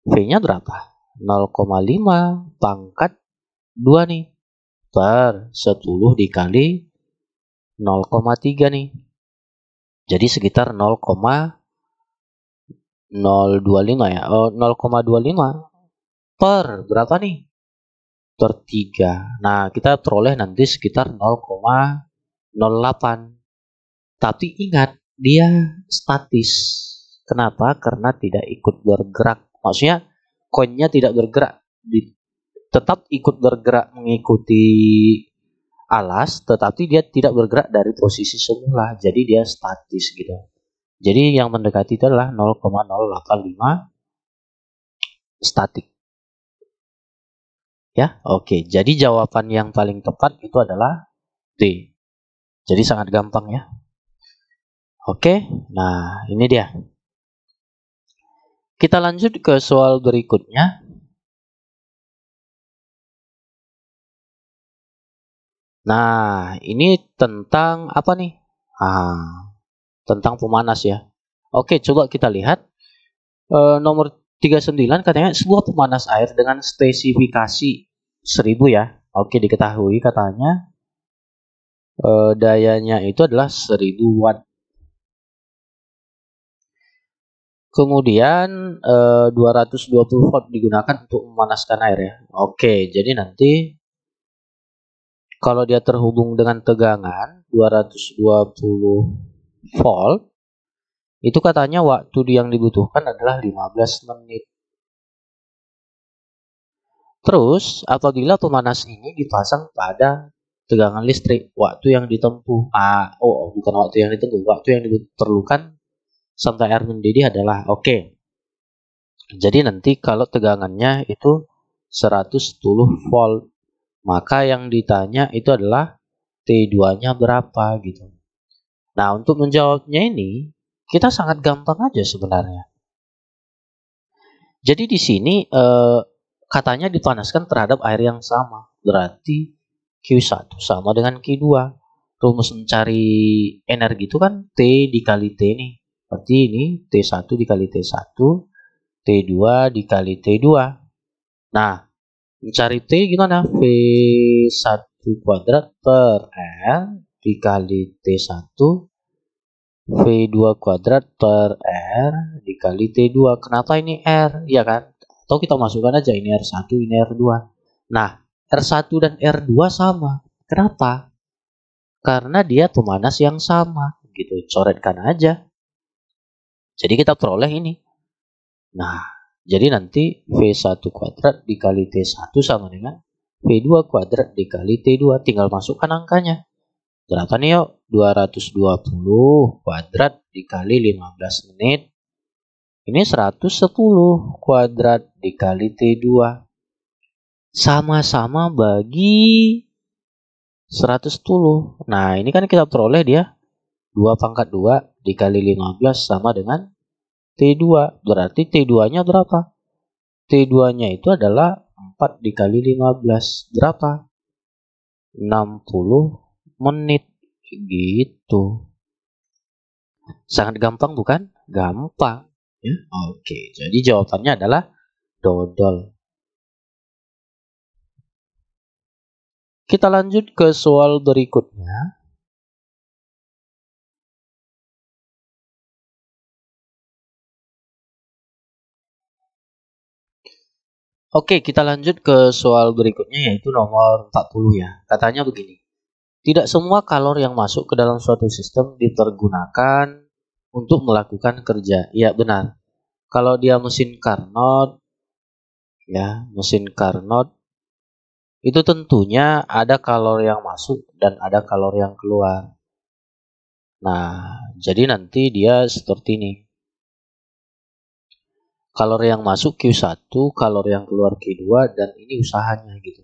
[SPEAKER 1] V-nya berapa? 0,5 pangkat 2 nih. Per 10 dikali 0,3 nih. Jadi sekitar 0,025 ya. 0,25 per berapa nih? per 3. Nah, kita peroleh nanti sekitar 0,08. Tapi ingat, dia statis. Kenapa? Karena tidak ikut bergerak. Maksudnya, koinnya tidak bergerak. Tetap ikut bergerak mengikuti alas, tetapi dia tidak bergerak dari posisi semula. Jadi dia statis gitu. Jadi yang mendekati itu adalah 0,085 statik. Ya, oke. Jadi jawaban yang paling tepat itu adalah T. Jadi sangat gampang ya. Oke, nah ini dia. Kita lanjut ke soal berikutnya. Nah, ini tentang apa nih? Tentang pemanas ya. Oke, coba kita lihat. Nomor 39 katanya sebuah pemanas air dengan spesifikasi 1000 ya. Oke, diketahui katanya dayanya itu adalah 1000 watt. Kemudian 220 volt digunakan untuk memanaskan air ya. Oke, jadi nanti kalau dia terhubung dengan tegangan 220 volt, itu katanya waktu yang dibutuhkan adalah 15 menit. Terus, apabila pemanas ini dipasang pada tegangan listrik, waktu yang ditempuh, bukan waktu yang ditempuh, waktu yang diperlukan sampai air mendidih adalah, oke. Jadi nanti kalau tegangannya itu 110 volt, maka yang ditanya itu adalah T2-nya berapa gitu. Nah, untuk menjawabnya ini, kita sangat gampang aja sebenarnya. Jadi di sini katanya dipanaskan terhadap air yang sama. Berarti Q1 sama dengan Q2. Rumus mencari energi itu kan T dikali T nih. Berarti ini T1 dikali T1, T2 dikali T2. Nah, mencari T gimana? V1 kuadrat per R dikali T1, V2 kuadrat per R dikali T2. Kenapa ini R? Ya kan? Atau kita masukkan aja ini R1, ini R2. Nah, R1 dan R2 sama. Kenapa? Karena dia pemanas yang sama. Gitu, coretkan aja. Jadi kita peroleh ini. Nah, jadi nanti V1 kuadrat dikali T1 sama dengan V2 kuadrat dikali T2. Tinggal masukkan angkanya. Berapa nih yuk? 220 kuadrat dikali 15 menit. Ini 110 kuadrat dikali T2. Sama-sama bagi 110. Nah, ini kan kita peroleh dia 2 pangkat 2 dikali 15 sama dengan T2. Berarti T2-nya berapa? T2-nya itu adalah 4 dikali 15. Berapa? 60 menit. Gitu. Sangat gampang bukan? Gampang. Ya? Oke, jadi jawabannya adalah dodol. Kita lanjut ke soal berikutnya. Oke, kita lanjut ke soal berikutnya yaitu nomor 40 ya. Katanya begini. Tidak semua kalor yang masuk ke dalam suatu sistem dipergunakan untuk melakukan kerja. Ya, benar. Kalau dia mesin Carnot, ya, mesin Carnot, itu tentunya ada kalor yang masuk dan ada kalor yang keluar. Nah, jadi nanti dia seperti ini. Kalor yang masuk Q1, kalor yang keluar Q2, dan ini usahanya gitu.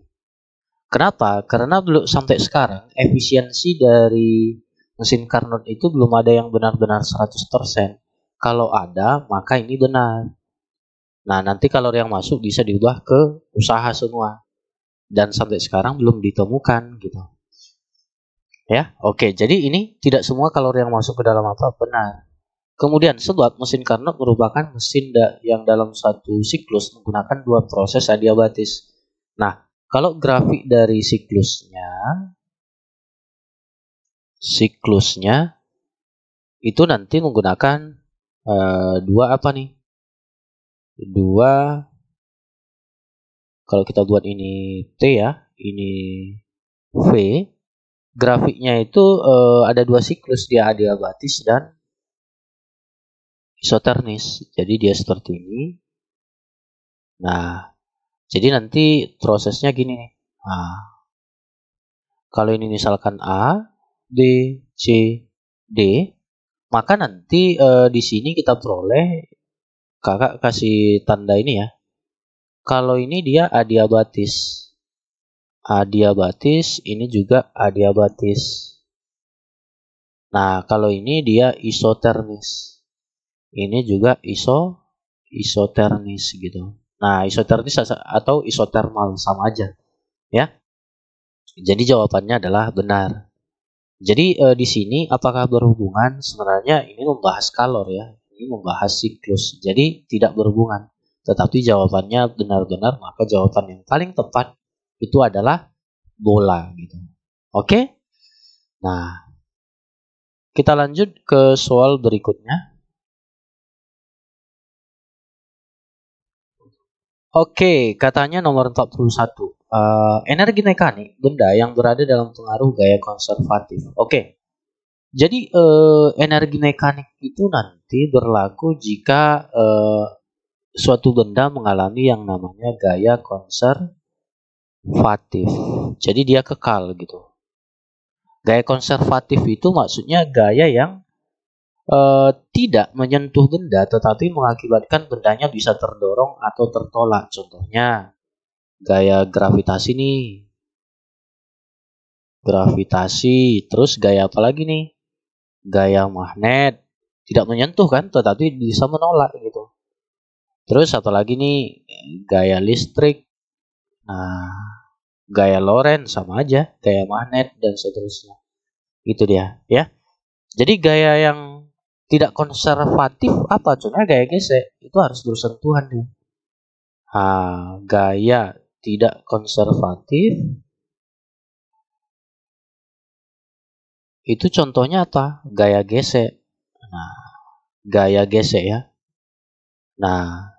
[SPEAKER 1] Kenapa? Karena belum sampai sekarang efisiensi dari mesin Carnot itu belum ada yang benar-benar 100%. Kalau ada, maka ini benar. Nah, nanti kalor yang masuk bisa diubah ke usaha semua. Dan sampai sekarang belum ditemukan gitu. Ya, oke. Jadi ini tidak semua kalor yang masuk ke dalam apa benar. Kemudian sebab mesin Carnot merupakan mesin yang dalam satu siklus menggunakan dua proses adiabatis. Nah, kalau grafik dari siklusnya itu nanti menggunakan dua apa nih? Dua Kalau kita buat ini T ya, ini V, grafiknya itu ada dua siklus, dia adiabatis dan isotermis. Jadi dia seperti ini. Nah, jadi nanti prosesnya gini nih. Nah, kalau ini misalkan A, B, C, D, maka nanti di sini kita peroleh, kakak kasih tanda ini ya. Kalau ini dia adiabatis. Adiabatis, ini juga adiabatis. Nah, kalau ini dia isotermis. Ini juga isotermis gitu. Nah, isotermis atau isotermal sama aja, ya. Jadi jawabannya adalah benar. Jadi di sini apakah berhubungan? Sebenarnya ini membahas kalor ya. Ini membahas siklus. Jadi tidak berhubungan. Tetapi jawabannya benar-benar, maka jawaban yang paling tepat itu adalah bola gitu. Oke? Nah, kita lanjut ke soal berikutnya. Oke, katanya nomor 41. Energi mekanik benda yang berada dalam pengaruh gaya konservatif. Oke. Jadi energi mekanik itu nanti berlaku jika suatu benda mengalami yang namanya gaya konservatif. Jadi dia kekal gitu. Gaya konservatif itu maksudnya gaya yang tidak menyentuh benda tetapi mengakibatkan bendanya bisa terdorong atau tertolak. Contohnya gaya gravitasi nih. Gravitasi, terus gaya apa lagi nih? Gaya magnet. Tidak menyentuh kan, tetapi bisa menolak gitu. Terus satu lagi nih, gaya listrik. Nah, gaya Lorentz sama aja, gaya magnet dan seterusnya. Itu dia, ya. Jadi gaya yang tidak konservatif apa? Contohnya gaya gesek, itu harus bersentuhan nih. Nah, gaya tidak konservatif itu contohnya apa? Gaya gesek. Nah, gaya gesek ya. Nah,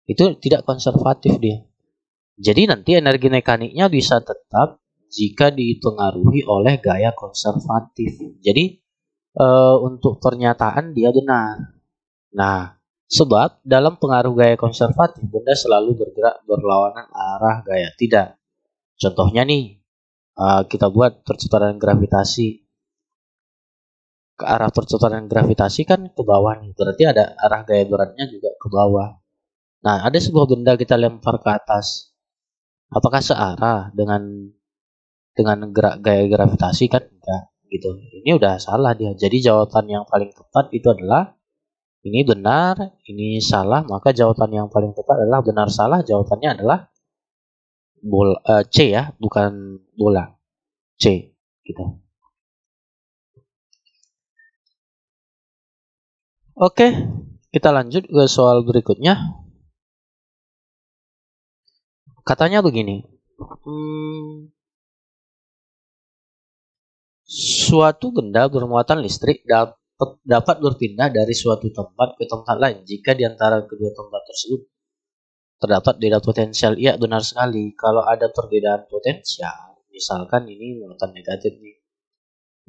[SPEAKER 1] itu tidak konservatif dia. Jadi nanti energi mekaniknya bisa tetap jika dipengaruhi oleh gaya konservatif. Jadi untuk pernyataan dia benar. Nah, sebab dalam pengaruh gaya konservatif benda selalu bergerak berlawanan arah gaya. Tidak. Contohnya nih, kita buat percepatan gravitasi. Ke arah percepatan gravitasi kan ke bawah nih. Berarti ada arah gaya beratnya juga ke bawah. Nah, ada sebuah benda kita lempar ke atas. Apakah searah dengan gerak gaya gravitasi? Kan enggak gitu. Ini udah salah dia. Jadi jawaban yang paling tepat itu adalah ini benar, ini salah, maka jawaban yang paling tepat adalah benar salah. Jawabannya adalah C ya, bukan bola. C gitu. Oke, kita lanjut ke soal berikutnya. Katanya begini. Suatu benda bermuatan listrik dapat berpindah dari suatu tempat ke tempat lain jika di antara kedua tempat tersebut terdapat beda potensial. Iya, benar sekali. Kalau ada perbedaan potensial, misalkan ini muatan negatif nih,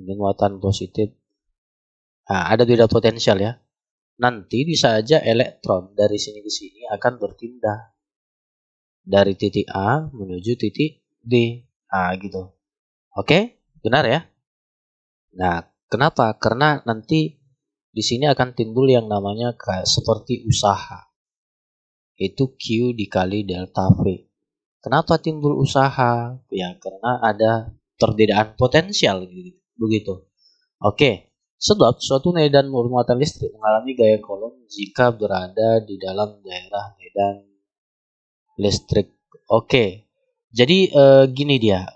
[SPEAKER 1] ini muatan positif. Nah, ada beda potensial ya. Nanti bisa aja elektron dari sini ke sini akan berpindah dari titik A menuju titik B. Nah, gitu. Oke, benar ya? Nah, kenapa? Karena nanti di sini akan timbul yang namanya seperti usaha. Itu Q dikali delta V. Kenapa timbul usaha? Ya, karena ada perbedaan potensial begitu. Oke, sebab suatu medan bermuatan listrik mengalami gaya Coulomb jika berada di dalam daerah medan listrik. Oke, jadi gini dia.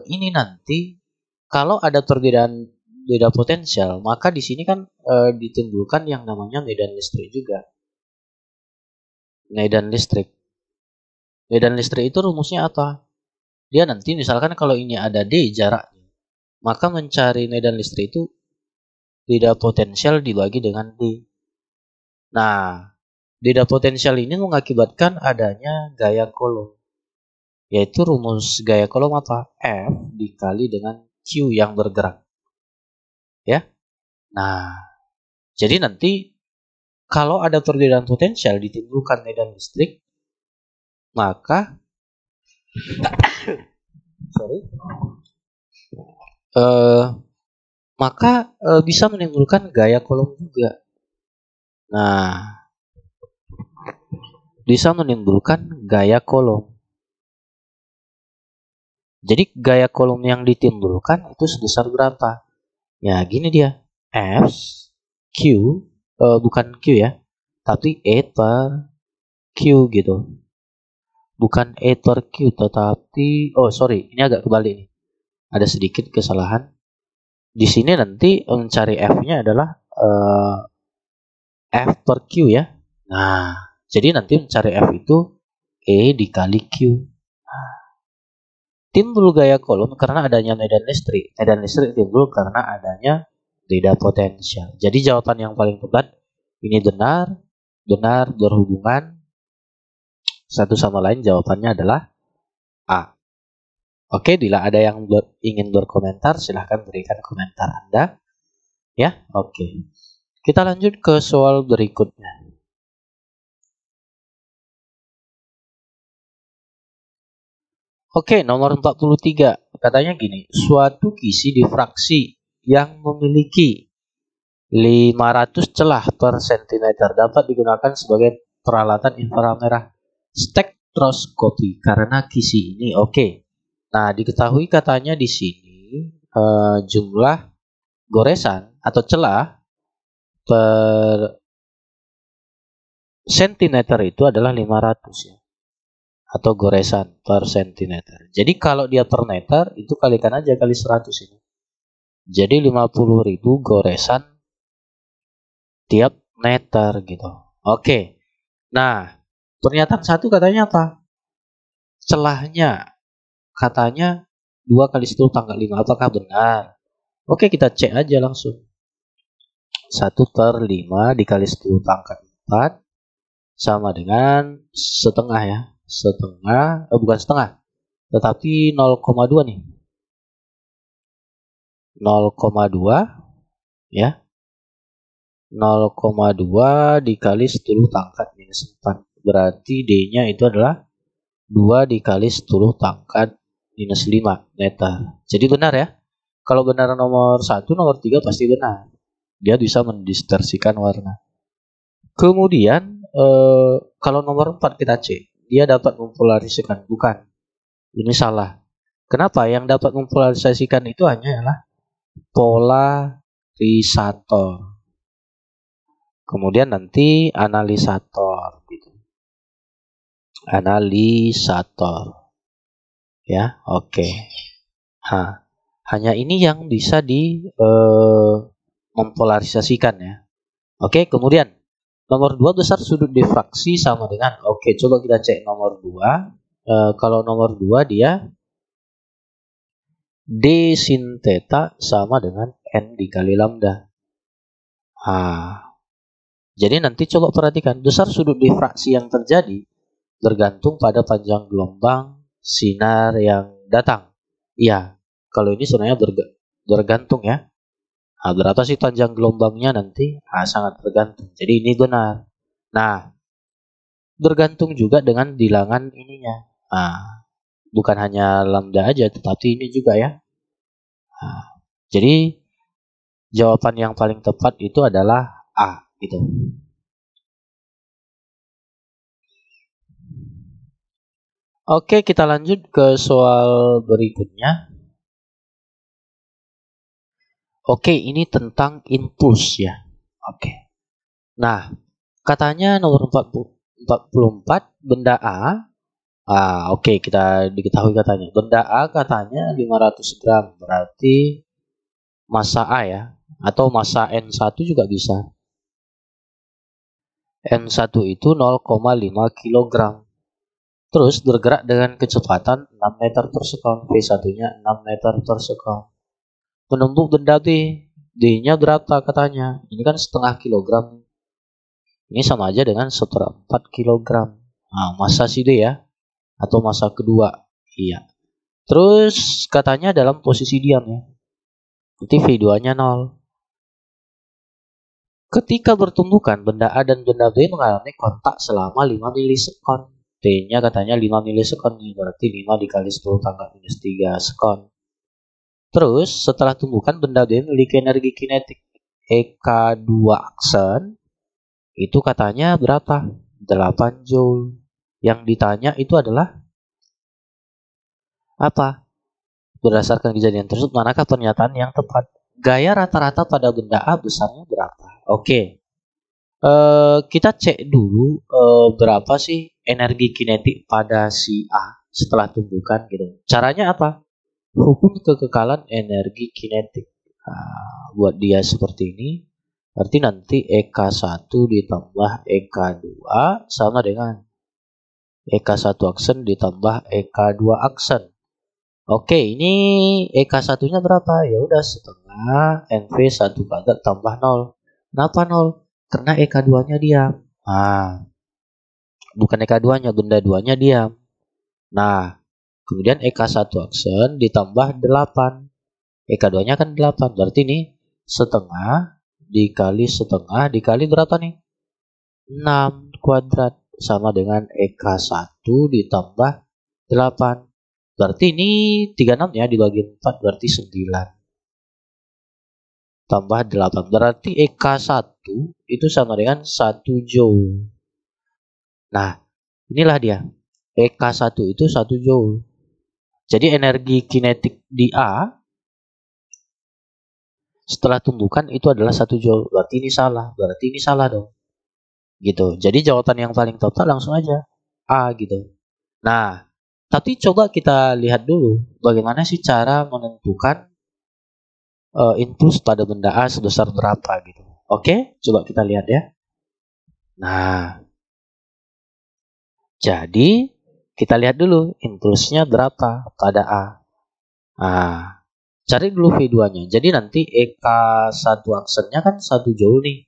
[SPEAKER 1] Ini nanti kalau ada perbedaan beda potensial, maka di sini kan ditimbulkan yang namanya medan listrik juga. Medan listrik. Medan listrik itu rumusnya apa? Dia nanti misalkan kalau ini ada D jaraknya, maka mencari medan listrik itu beda potensial dibagi dengan D. Nah, beda potensial ini mengakibatkan adanya gaya Coulomb. Yaitu rumus gaya kolom apa? F dikali dengan Q yang bergerak. Ya. Nah, jadi nanti kalau ada perbedaan potensial ditimbulkan medan listrik, maka bisa menimbulkan gaya kolom juga. Nah, bisa menimbulkan gaya kolom. Jadi gaya kolom yang ditimbulkan itu sebesar berapa? Ya, gini dia. F Q bukan Q ya, tapi E per Q gitu. Bukan E per Q, tetapi ini agak kebalik nih. Ada sedikit kesalahan. Di sini nanti mencari F-nya adalah F per Q ya. Nah, jadi nanti mencari F itu E dikali Q. Nah, timbul gaya kolom karena adanya medan listrik. Medan listrik timbul karena adanya beda potensial. Jadi jawaban yang paling tepat ini benar berhubungan satu sama lain, jawabannya adalah A. Oke, bila ada yang ingin berkomentar, silahkan berikan komentar Anda. Ya, oke. Kita lanjut ke soal berikutnya. Oke, nomor 43. Katanya gini, suatu kisi difraksi yang memiliki 500 celah per sentimeter dapat digunakan sebagai peralatan inframerah spektroskopi karena kisi ini. Oke. Nah, diketahui katanya di sini jumlah goresan atau celah per sentimeter itu adalah 500 ya. Atau goresan per sentimeter. Jadi kalau dia per meter itu kalikan aja kali 100 ini. Jadi 50.000 goresan tiap meter gitu. Oke. Nah, pernyataan 1 katanya apa? Celahnya katanya 2 kali 10 pangkat 5. Apakah benar? Oke, kita cek aja langsung. 1 per 5 dikali 10 pangkat 4 sama dengan setengah ya. Bukan setengah, tetapi 0,2 nih. 0,2 ya. 0,2 dikali 10 pangkat minus 4. Berarti D-nya itu adalah 2 dikali 10 pangkat minus 5 meter. Jadi benar ya. Kalau benar nomor 1, nomor 3 pasti benar. Dia bisa mendistorsikan warna. Kemudian kalau nomor 4 kita cek. Dia dapat mempolarisasikan. Bukan. Ini salah. Kenapa? Yang dapat mempolarisasikan itu hanya adalah polarisator. Kemudian nanti analisator. Gitu. Analisator. Ya, oke. Hanya ini yang bisa mempolarisasikan ya. Oke, kemudian nomor 2 besar sudut difraksi sama dengan, oke, coba kita cek nomor 2. Kalau nomor 2 dia D sin theta sama dengan N dikali lambda. Jadi nanti coba perhatikan, besar sudut difraksi yang terjadi tergantung pada panjang gelombang sinar yang datang. Iya, kalau ini sebenarnya bergantung ya. Berapa sih panjang gelombangnya nanti? Sangat bergantung. Jadi ini benar. Nah, bergantung juga dengan bilangan ininya. Bukan hanya lambda aja, tetapi ini juga ya. Jadi jawaban yang paling tepat itu adalah A. Gitu. Oke, kita lanjut ke soal berikutnya. Oke, ini tentang impuls ya. Oke. Nah, katanya nomor 44 benda A. Oke, kita diketahui katanya. Benda A katanya 500 gram. Berarti massa A ya. Atau massa N1 juga bisa. N1 itu 0,5 kg. Terus bergerak dengan kecepatan 6 meter per sekon. V1-nya 6 meter per sekon. Menumpuk benda B. D-nya berapa katanya? Ini kan setengah kilogram. Ini sama aja dengan 1/4 kilogram. Massa si D ya. Atau massa kedua. Iya. Terus katanya dalam posisi diam ya. Berarti V2-nya 0. Ketika bertumbukan, benda A dan benda B mengalami kontak selama 5 milisekon. T-nya katanya 5 milisekon nih, berarti 5 dikali 10 pangkat minus 3 sekon. Terus setelah tumbukan, benda B memiliki energi kinetik EK2 aksen. Itu katanya berapa? 8 joule. Yang ditanya itu adalah apa? Berdasarkan kejadian tersebut, manakah pernyataan yang tepat? Gaya rata-rata pada benda A besarnya berapa? Oke. Kita cek dulu berapa sih energi kinetik pada si A setelah tumbukan gitu. Caranya apa? Hukum kekekalan energi kinetik. Nah, buat dia seperti ini, berarti nanti EK1 ditambah EK2 sama dengan EK1 aksen ditambah EK2 aksen. Oke, ini EK1-nya berapa? Ya udah setengah NV1 kuadrat tambah 0. Kenapa 0? Karena EK2-nya diam. Nah, bukan EK2-nya, benda 2-nya diam. Nah, kemudian EK1 aksen ditambah 8. EK2-nya kan 8. Berarti ini setengah dikali berapa nih? 6 kuadrat sama dengan EK1 ditambah 8. Berarti ini 36 ya dibagi 4 berarti 9. Tambah 8. Berarti EK1 itu sama dengan 1 joule. Nah, inilah dia. EK1 itu 1 joule. Jadi energi kinetik di A setelah tumbukan itu adalah 1 joule. Berarti ini salah. Berarti ini salah dong. Gitu. Jadi jawaban yang paling total langsung aja A gitu. Nah, tapi coba kita lihat dulu bagaimana sih cara menentukan impuls pada benda A sebesar berapa gitu. Oke, coba kita lihat ya. Nah, jadi kita lihat dulu impulsnya berapa pada A. Nah, cari dulu V2-nya. Jadi nanti EK1 aksennya kan 1 joule nih.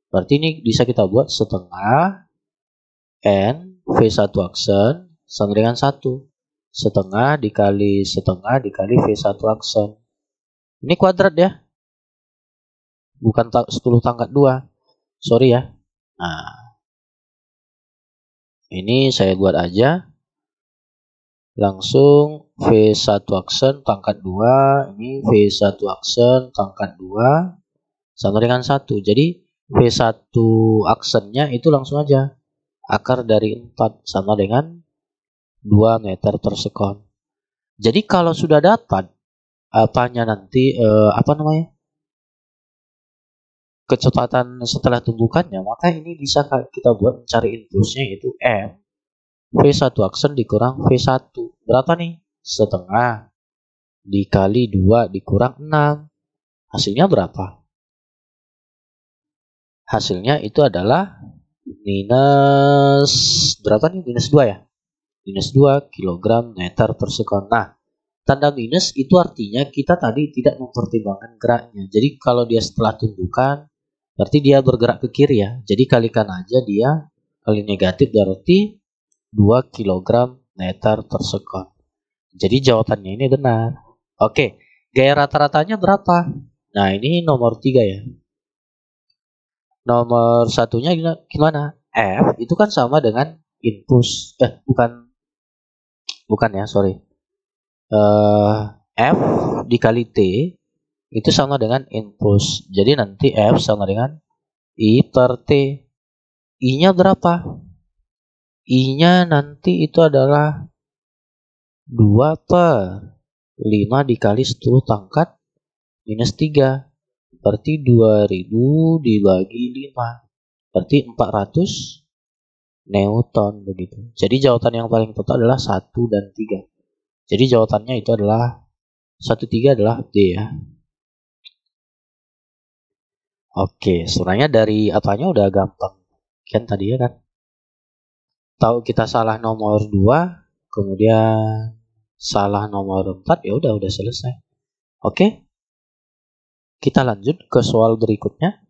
[SPEAKER 1] Berarti ini bisa kita buat setengah N V1 aksen sama dengan 1. Setengah dikali V1 aksen. Ini kuadrat ya. Bukan 10 pangkat 2. Sorry ya. Nah, ini saya buat aja. Langsung V1 aksen pangkat 2. Ini V1 aksen pangkat 2. Sama dengan 1. Jadi V1 aksennya itu langsung aja. Akar dari 4 sama dengan 2 meter per sekon. Jadi kalau sudah dapat apanya nanti kecepatan setelah tumbukannya, maka ini bisa kita buat mencari impulsnya yaitu M V1 aksen dikurang V1. Berapa nih? Setengah dikali 2 dikurang 6. Hasilnya berapa? Hasilnya itu adalah minus berapa nih? Minus 2 ya? Minus 2 kg meter per sekon. Nah, tanda minus itu artinya kita tadi tidak mempertimbangkan geraknya. Jadi kalau dia setelah tumbukan, berarti dia bergerak ke kiri ya. Jadi kalikan aja dia kali negatif berarti 2 kg meter per sekon. Jadi jawabannya ini benar. Oke, gaya rata-ratanya berapa? Nah, ini nomor 3 ya. Nomor satunya gimana? F itu kan sama dengan impuls. Bukan ya, sorry. F dikali T itu sama dengan impuls. Jadi nanti F sama dengan I per T. I-nya berapa? I-nya nanti itu adalah 2 per 5 dikali 10 pangkat minus 3. Berarti 2000 dibagi 5. Berarti 400 Newton begitu. Jadi jawaban yang paling tepat adalah 1 dan 3. Jadi jawabannya itu adalah 1, 3 adalah D ya. Oke, sebenarnya dari apanya udah gampang. Kan tadi ya kan. Tahu kita salah nomor 2, kemudian salah nomor 4, ya udah selesai. Oke. Kita lanjut ke soal berikutnya.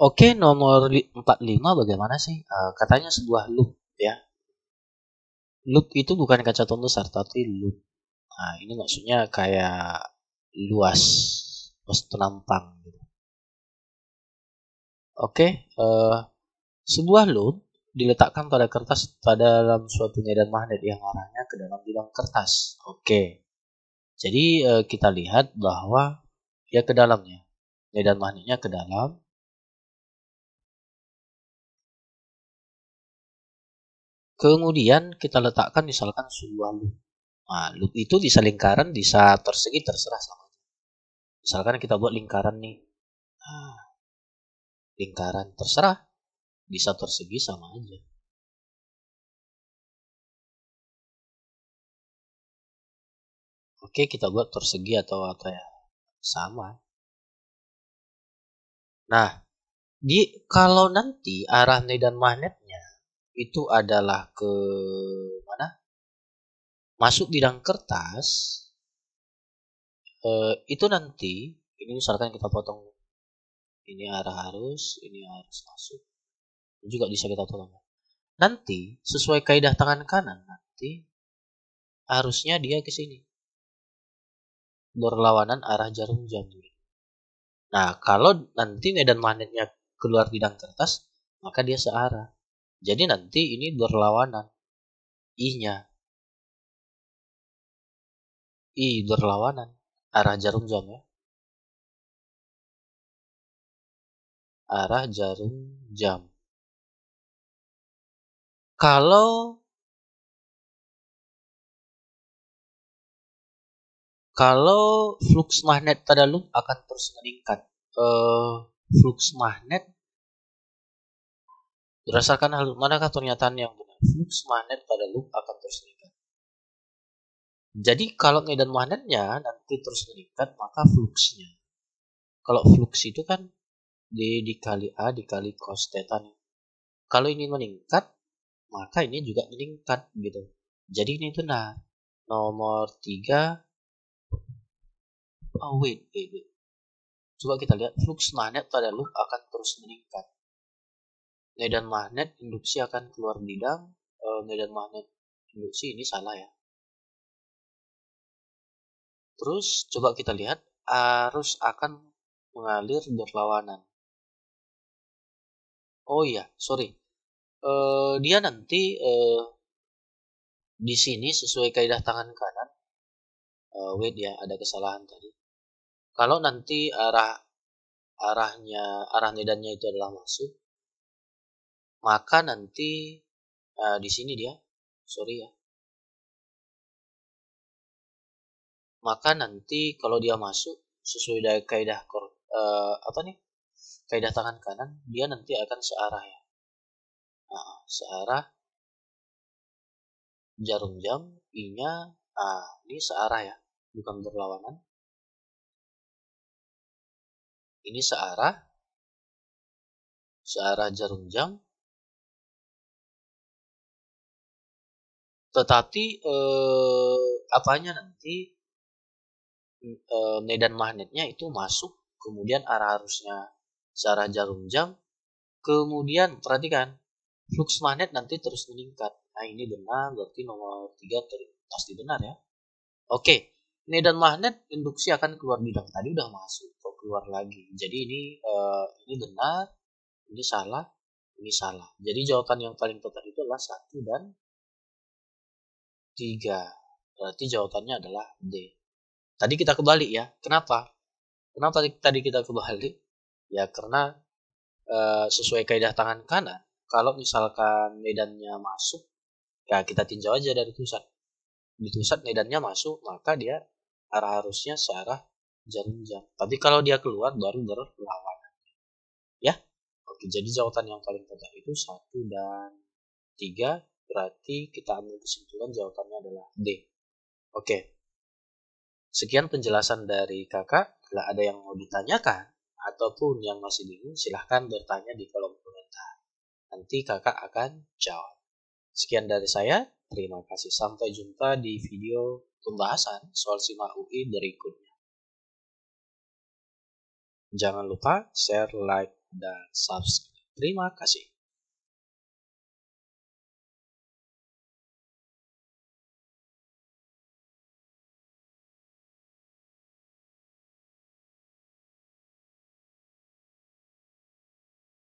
[SPEAKER 1] Oke, nomor 45 bagaimana sih? Katanya sebuah loop ya. Loop itu bukan kaca besar, tapi loop. Nah, ini maksudnya kayak luas, luas penampang gitu. Oke, sebuah loop diletakkan pada kertas pada dalam suatu medan magnet yang arahnya ke dalam bidang kertas. Oke, jadi kita lihat bahwa ya ke dalamnya, medan magnetnya ke dalam. Kemudian kita letakkan misalkan sebuah loop. Nah, loop itu bisa lingkaran, bisa persegi, terserah sama. Misalkan kita buat lingkaran nih. Nah, lingkaran terserah, bisa persegi sama aja. Oke, kita buat persegi atau apa ya, sama. Nah, kalau nanti arah medan magnetnya itu adalah ke mana? Masuk bidang kertas, itu nanti ini misalkan kita potong ini arah arus, ini arus masuk, ini juga bisa kita potong. Nanti sesuai kaidah tangan kanan nanti harusnya dia ke sini berlawanan arah jarum jam. Nah, kalau nanti medan magnetnya keluar bidang kertas, maka dia searah. Jadi nanti ini berlawanan. I-nya. I berlawanan. Arah jarum jam ya. Arah jarum jam. Kalau flux magnet pada loop akan terus meningkat. Flux magnet berdasarkan hal manakah pernyataan yang benar? Flux magnet pada loop akan terus meningkat. Jadi kalau medan magnetnya nanti terus meningkat, maka fluxnya. Kalau flux itu kan dikali A dikali cos theta nih. Kalau ini meningkat, maka ini juga meningkat gitu. Jadi ini benar. Nomor 3. Oh wait. Coba kita lihat flux magnet pada loop akan terus meningkat. Medan magnet induksi akan keluar bidang. Medan magnet induksi ini salah ya. Terus coba kita lihat arus akan mengalir berlawanan. Oh iya, sorry. Dia nanti di sini sesuai kaidah tangan kanan. Wait ya, ada kesalahan tadi. Kalau nanti arah medannya itu adalah masuk, maka nanti di sini dia, sorry ya. Maka nanti kalau dia masuk sesuai dari kaidah kaidah tangan kanan, dia nanti akan searah ya. Nah, searah jarum jam, I-nya, ini searah ya, bukan berlawanan. Ini searah jarum jam. Tetapi apanya nanti medan magnetnya itu masuk, kemudian arah arusnya searah jarum jam, kemudian perhatikan flux magnet nanti terus meningkat. Nah ini benar, berarti nomor 3 pasti benar ya. Oke, medan magnet induksi akan keluar bidang, tadi udah masuk kok keluar lagi. Jadi ini benar, ini salah, ini salah. Jadi jawaban yang paling tepat itu adalah 1 dan 3. Berarti jawabannya adalah D. Tadi kita kebalik ya. Kenapa? Kenapa tadi kita kebalik? Ya karena sesuai kaidah tangan kanan, kalau misalkan medannya masuk, ya kita tinjau aja dari pusat. Di pusat medannya masuk, maka dia arah arusnya searah jarum jam. Tapi kalau dia keluar baru berlawanan. Ya. Oke, jadi jawaban yang paling tepat itu 1 dan 3. Berarti kita ambil kesimpulan jawabannya adalah D. Oke. Sekian penjelasan dari kakak. Bila ada yang mau ditanyakan ataupun yang masih bingung, silahkan bertanya di kolom komentar. Nanti kakak akan jawab. Sekian dari saya. Terima kasih. Sampai jumpa di video pembahasan soal SIMAK UI berikutnya. Jangan lupa share, like, dan subscribe. Terima kasih.